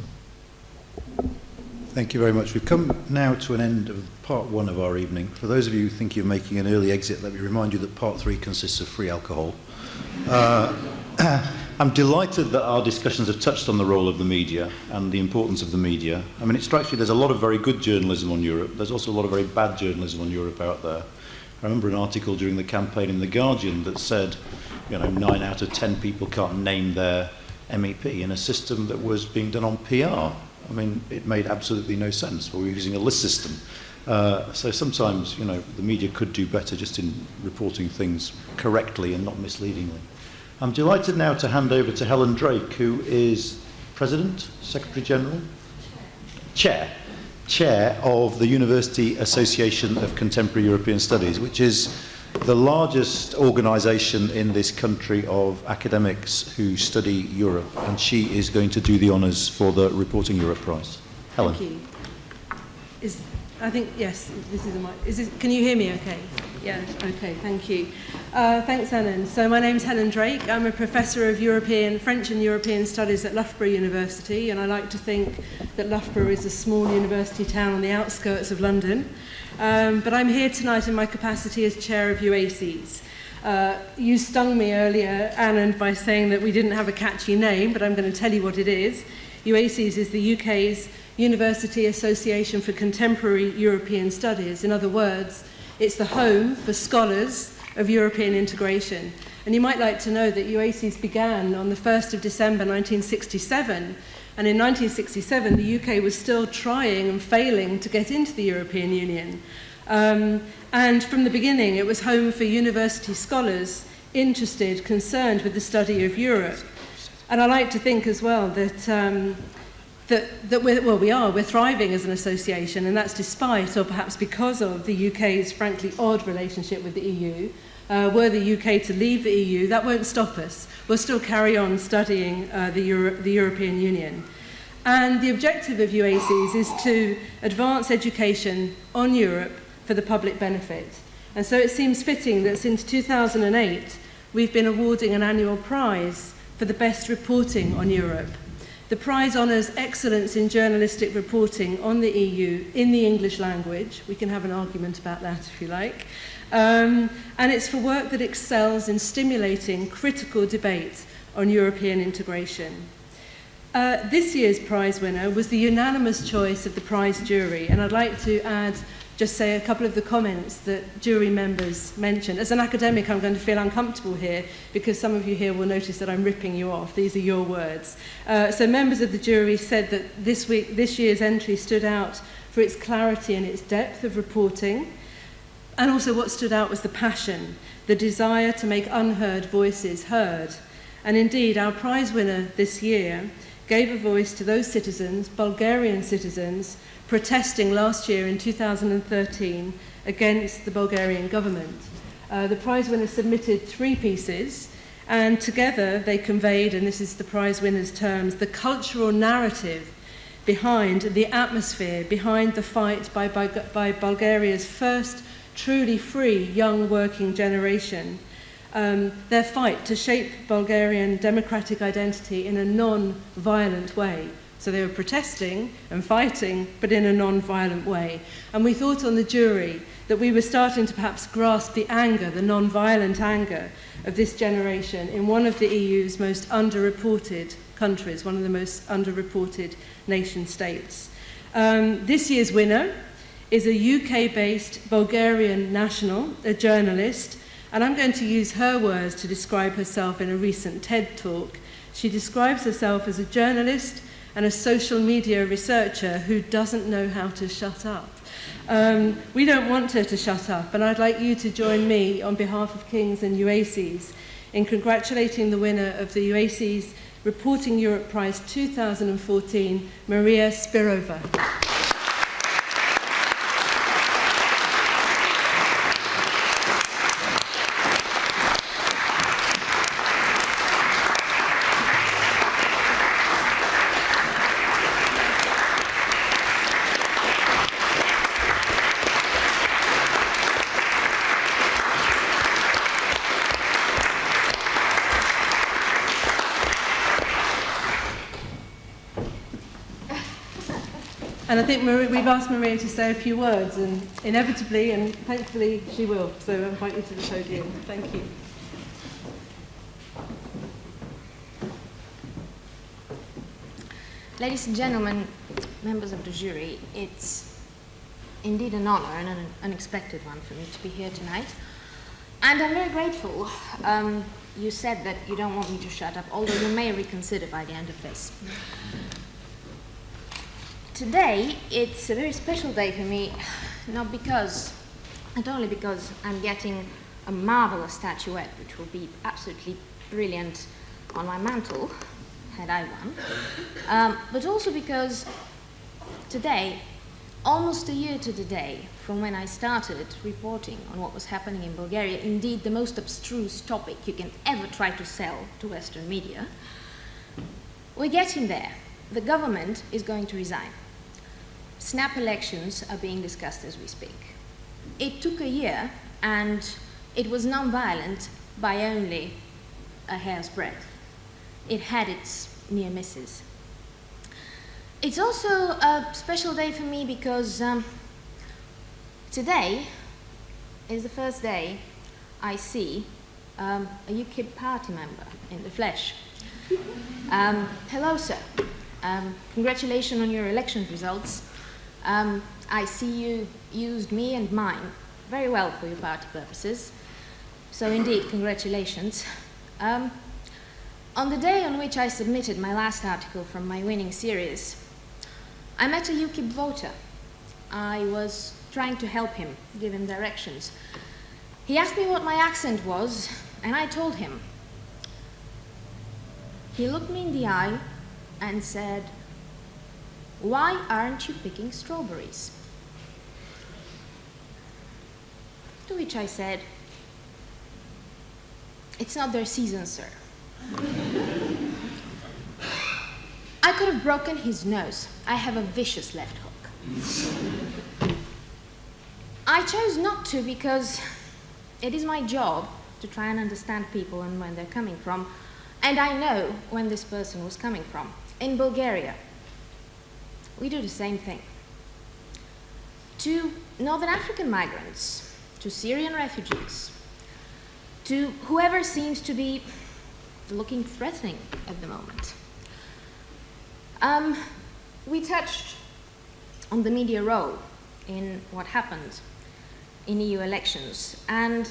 Thank you very much. We've come now to an end of part one of our evening. For those of you who think you're making an early exit, let me remind you that part three consists of free alcohol. I'm delighted that our discussions have touched on the role of the media and the importance of the media. I mean, it strikes me there's a lot of very good journalism on Europe. There's also a lot of very bad journalism on Europe out there. I remember an article during the campaign in The Guardian that said, 9 out of 10 people can't name their MEP in a system that was being done on PR. I mean, it made absolutely no sense. We were using a list system. So sometimes, the media could do better just in reporting things correctly and not misleadingly. I'm delighted now to hand over to Helen Drake, who is President, Secretary General, Chair of the University Association of Contemporary European Studies, which is the largest organisation in this country of academics who study Europe, and she is going to do the honours for the Reporting Europe Prize. Helen. Thank you. Yes, this is a mic. Can you hear me okay? Yeah, okay, thank you. Thanks, Anand. So my name's Helen Drake. I'm a professor of French and European Studies at Loughborough University, and I like to think that Loughborough is a small university town on the outskirts of London. But I'm here tonight in my capacity as chair of UACES. You stung me earlier, Anand, by saying that we didn't have a catchy name, but I'm going to tell you what it is. UACES is the UK's University Association for Contemporary European Studies. In other words, it's the home for scholars of European integration. And you might like to know that UACES began on the 1st of December 1967, and in 1967 the UK was still trying and failing to get into the European Union. And from the beginning it was home for university scholars interested, concerned with the study of Europe. And I like to think as well that we're thriving as an association, and that's despite, or perhaps because of, the UK's frankly odd relationship with the EU. Were the UK to leave the EU, that won't stop us. We'll still carry on studying the European Union. And the objective of UACES is to advance education on Europe for the public benefit. And so it seems fitting that since 2008, we've been awarding an annual prize for the best reporting on Europe. The prize honours excellence in journalistic reporting on the EU in the English language. We can have an argument about that if you like. And it's for work that excels in stimulating critical debate on European integration. This year's prize winner was the unanimous choice of the prize jury, and I'd like to just say a couple of the comments that jury members mentioned. As an academic, I'm going to feel uncomfortable here because some of you here will notice that I'm ripping you off. These are your words. So members of the jury said that this year's entry stood out for its clarity and its depth of reporting. And also what stood out was the passion, the desire to make unheard voices heard. And indeed, our prize winner this year gave a voice to those citizens, Bulgarian citizens, protesting last year in 2013 against the Bulgarian government. The prize winner submitted 3 pieces, and together they conveyed, and this is the prize winner's terms, the cultural narrative behind the atmosphere, behind the fight by Bulgaria's first truly free young working generation, their fight to shape Bulgarian democratic identity in a non-violent way. So they were protesting and fighting, but in a non-violent way. And we thought on the jury that we were starting to perhaps grasp the anger, the non-violent anger of this generation in one of the EU's most underreported countries, one of the most underreported nation states. This year's winner is a UK-based Bulgarian national, a journalist, and I'm going to use her words to describe herself in a recent TED talk. She describes herself as a journalist and a social media researcher who doesn't know how to shut up. We don't want her to shut up, and I'd like you to join me on behalf of Kings and UACs in congratulating the winner of the UACs Reporting Europe Prize 2014, Maria Spirova. And I think we've asked Maria to say a few words, and inevitably and thankfully she will. So I invite you to the podium. Thank you. Ladies and gentlemen, members of the jury, it's indeed an honor and an unexpected one for me to be here tonight. And I'm very grateful. You said that you don't want me to shut up, although you may reconsider by the end of this. Today, it's a very special day for me, not only because I'm getting a marvelous statuette, which will be absolutely brilliant on my mantle, had I won, but also because today, almost a year to the day from when I started reporting on what was happening in Bulgaria, indeed the most abstruse topic you can ever try to sell to Western media, we're getting there. The government is going to resign. Snap elections are being discussed as we speak. It took a year, and it was non-violent by only a hair's breadth. It had its near misses. It's also a special day for me because today is the first day I see a UKIP party member in the flesh. Hello, sir. Congratulations on your election results. I see you used me and mine very well for your party purposes. So indeed, congratulations. On the day on which I submitted my last article from my winning series, I met a UKIP voter. I was trying to help him, give him directions. He asked me what my accent was, and I told him. He looked me in the eye and said, "Why aren't you picking strawberries?" To which I said, "It's not their season, sir." I could have broken his nose. I have a vicious left hook. I chose not to because it is my job to try and understand people and where they're coming from, and I know when this person was coming from. In Bulgaria, we do the same thing. To Northern African migrants, to Syrian refugees, to whoever seems to be looking threatening at the moment. We touched on the media role in what happened in EU elections, and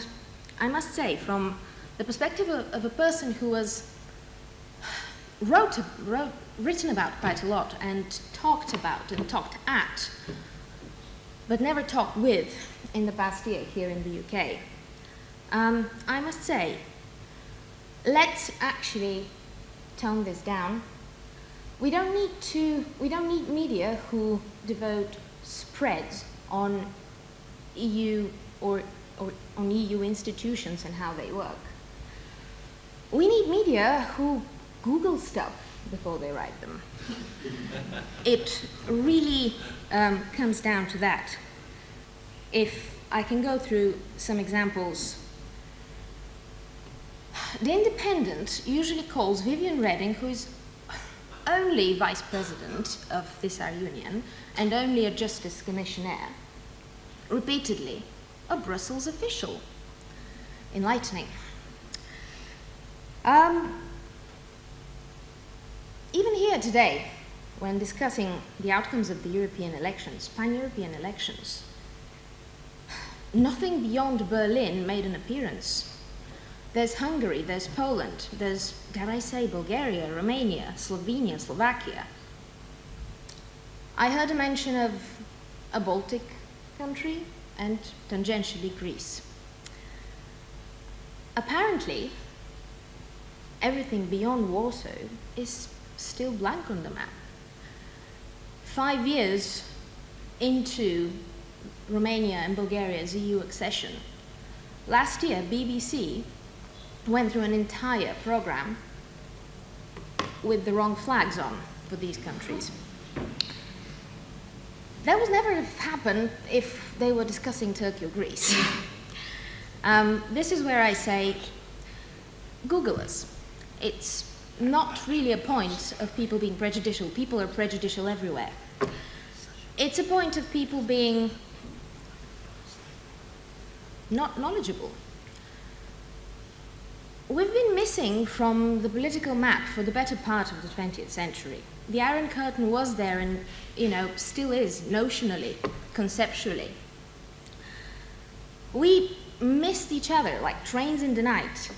I must say, from the perspective of a person who was written about quite a lot and talked about and talked at, but never talked with in the past year here in the UK, I must say, let's actually tone this down. We don't need media who devote spreads on EU or on EU institutions and how they work. We need media who Google stuff before they write them. It really comes down to that. If I can go through some examples. The Independent usually calls Viviane Reding, who is only Vice President of this our union and only a Justice Commissioner, repeatedly a Brussels official. Enlightening. Even here today, when discussing the outcomes of the European elections, pan-European elections, nothing beyond Berlin made an appearance. There's Hungary, there's Poland, there's, dare I say, Bulgaria, Romania, Slovenia, Slovakia. I heard a mention of a Baltic country and tangentially Greece. Apparently, everything beyond Warsaw is still blank on the map. 5 years into Romania and Bulgaria's EU accession, last year BBC went through an entire program with the wrong flags on for these countries. That would never have happened if they were discussing Turkey or Greece. This is where I say, Google us. It's not really a point of people being prejudicial. People are prejudicial everywhere. It's a point of people being not knowledgeable. We've been missing from the political map for the better part of the 20th century. The Iron Curtain was there and, still is, notionally, conceptually. We missed each other like trains in the night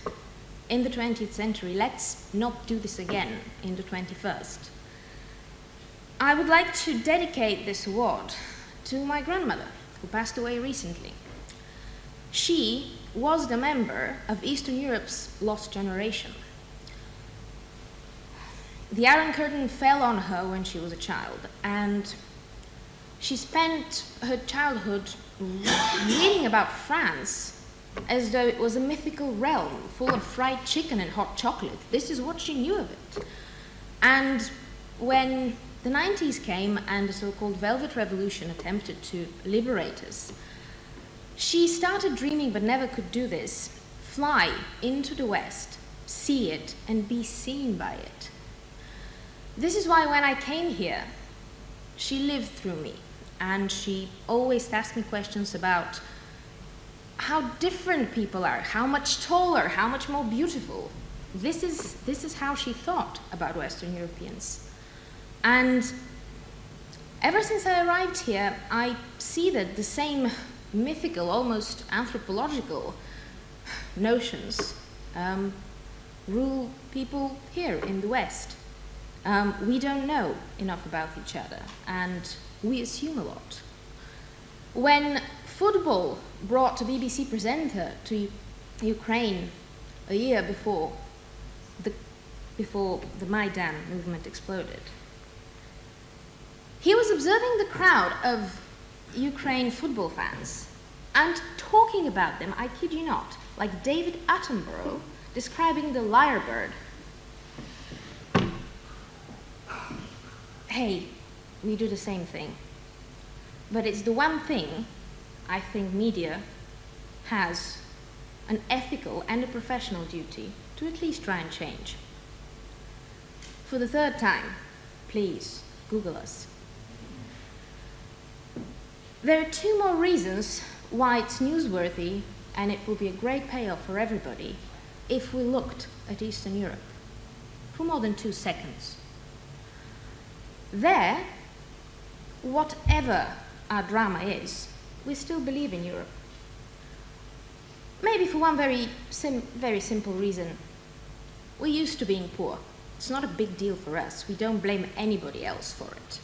in the 20th century. Let's not do this again in the 21st. I would like to dedicate this award to my grandmother, who passed away recently. She was the member of Eastern Europe's lost generation. The Iron Curtain fell on her when she was a child, and she spent her childhood reading about France as though it was a mythical realm full of fried chicken and hot chocolate. This is what she knew of it. And when the 90s came and the so-called Velvet Revolution attempted to liberate us, she started dreaming, but never could do this, fly into the West, see it, and be seen by it. This is why when I came here, she lived through me, and she always asked me questions about how different people are, how much taller, how much more beautiful. This is how she thought about Western Europeans. And ever since I arrived here, I see that the same mythical, almost anthropological notions rule people here in the West. We don't know enough about each other, and we assume a lot. When football brought a BBC presenter to Ukraine a year before the Maidan movement exploded, he was observing the crowd of Ukraine football fans and talking about them, I kid you not, like David Attenborough describing the lyrebird. Hey, we do the same thing. But it's the one thing I think media has an ethical and a professional duty to at least try and change. For the third time, please Google us. There are two more reasons why it's newsworthy, and it will be a great payoff for everybody if we looked at Eastern Europe for more than 2 seconds. There, whatever our drama is, we still believe in Europe. Maybe for one very simple reason. We're used to being poor. It's not a big deal for us. We don't blame anybody else for it.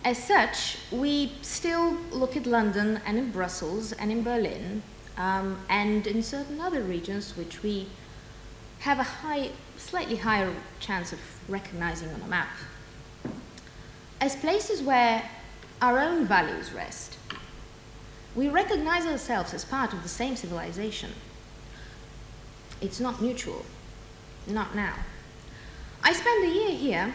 As such, we still look at London and in Brussels and in Berlin and in certain other regions which we have a slightly higher chance of recognizing on a map as places where our own values rest. We recognize ourselves as part of the same civilization. It's not mutual, not now. I spend a year here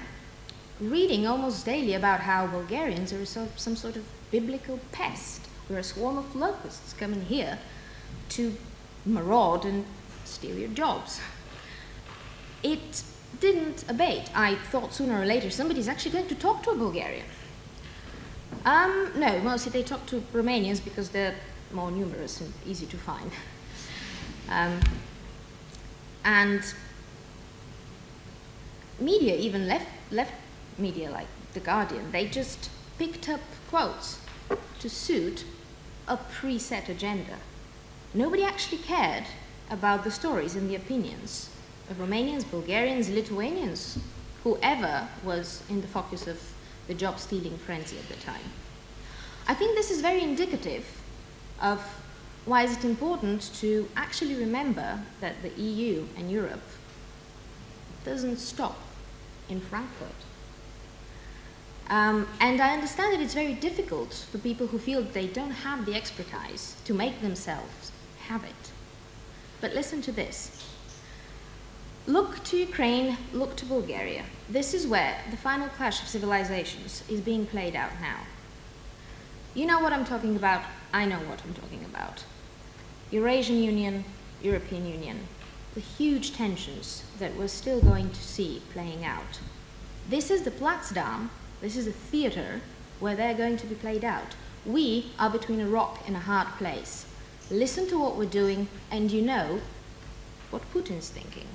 reading almost daily about how Bulgarians are some sort of biblical pest. We're a swarm of locusts coming here to maraud and steal your jobs. It didn't abate. I thought sooner or later somebody's actually going to talk to a Bulgarian. No, mostly they talk to Romanians because they're more numerous and easy to find. And media, even left media like The Guardian, they just picked up quotes to suit a preset agenda. Nobody actually cared about the stories and the opinions of Romanians, Bulgarians, Lithuanians, whoever was in the focus of the job-stealing frenzy at the time. I think this is very indicative of why is it important to actually remember that the EU and Europe doesn't stop in Frankfurt. And I understand that it's very difficult for people who feel they don't have the expertise to make themselves have it. But listen to this. Look to Ukraine, look to Bulgaria. This is where the final clash of civilizations is being played out now. You know what I'm talking about, I know what I'm talking about. Eurasian Union, European Union, the huge tensions that we're still going to see playing out. This is the Platzdam, this is a theater where they're going to be played out. We are between a rock and a hard place. Listen to what we're doing and you know what Putin's thinking.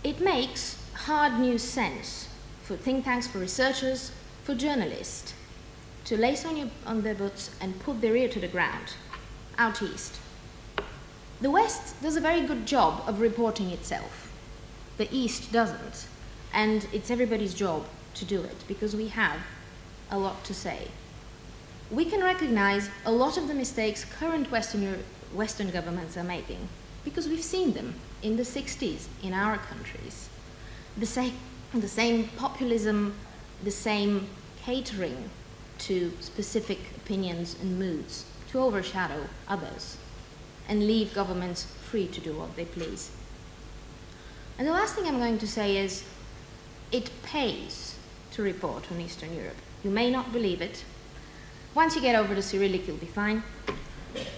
It makes hard news sense for think tanks, for researchers, for journalists to lace on their boots and put their ear to the ground, out east. The West does a very good job of reporting itself. The East doesn't, and it's everybody's job to do it because we have a lot to say. We can recognize a lot of the mistakes current Western governments are making because we've seen them in the 60s in our countries. The same populism, the same catering to specific opinions and moods to overshadow others and leave governments free to do what they please. And the last thing I'm going to say is it pays to report on Eastern Europe. You may not believe it. Once you get over the Cyrillic, you'll be fine.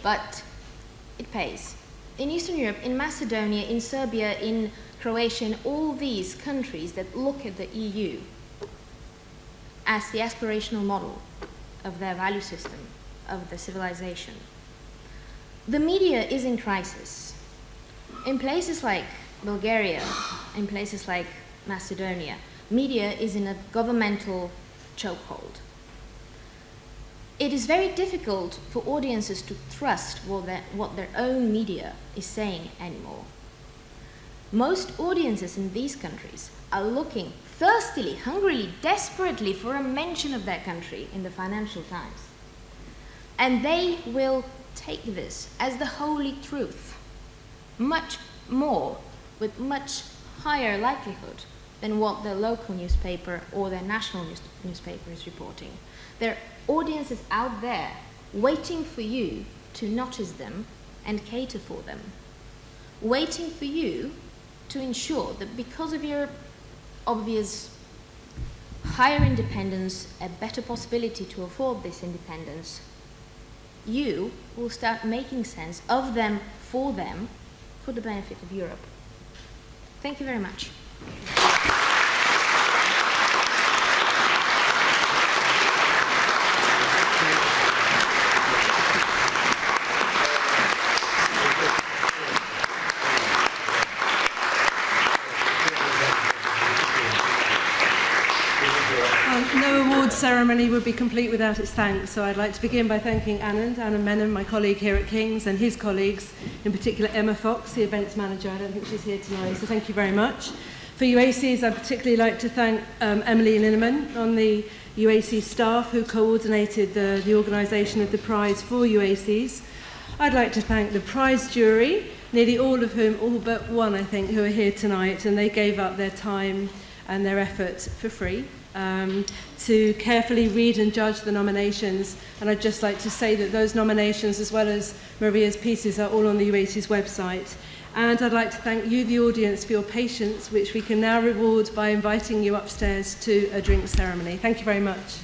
But it pays. In Eastern Europe, in Macedonia, in Serbia, in Croatia, in all these countries that look at the EU as the aspirational model of their value system, of the civilization, the media is in crisis. In places like Bulgaria, in places like Macedonia, media is in a governmental chokehold. It is very difficult for audiences to trust what their own media is saying anymore. Most audiences in these countries are looking thirstily, hungrily, desperately for a mention of their country in the Financial Times. And they will take this as the holy truth, much more, with much higher likelihood than what their local newspaper or their national newspaper is reporting. There are audiences out there waiting for you to notice them and cater for them, waiting for you to ensure that because of your obvious higher independence, a better possibility to afford this independence, you will start making sense of them, for the benefit of Europe. Thank you very much. No awards ceremony would be complete without its thanks, so I'd like to begin by thanking Anand Menon, my colleague here at King's, and his colleagues, in particular Emma Fox, the events manager. I don't think she's here tonight, so thank you very much. For UACs, I'd particularly like to thank Emily Linneman on the UAC staff who coordinated the organisation of the prize for UACs. I'd like to thank the prize jury, nearly all of whom, all but one I think, who are here tonight, and they gave up their time and their effort for free to carefully read and judge the nominations. And I'd just like to say that those nominations, as well as Maria's pieces, are all on the UAC's website. And I'd like to thank you, the audience, for your patience, which we can now reward by inviting you upstairs to a drink ceremony. Thank you very much.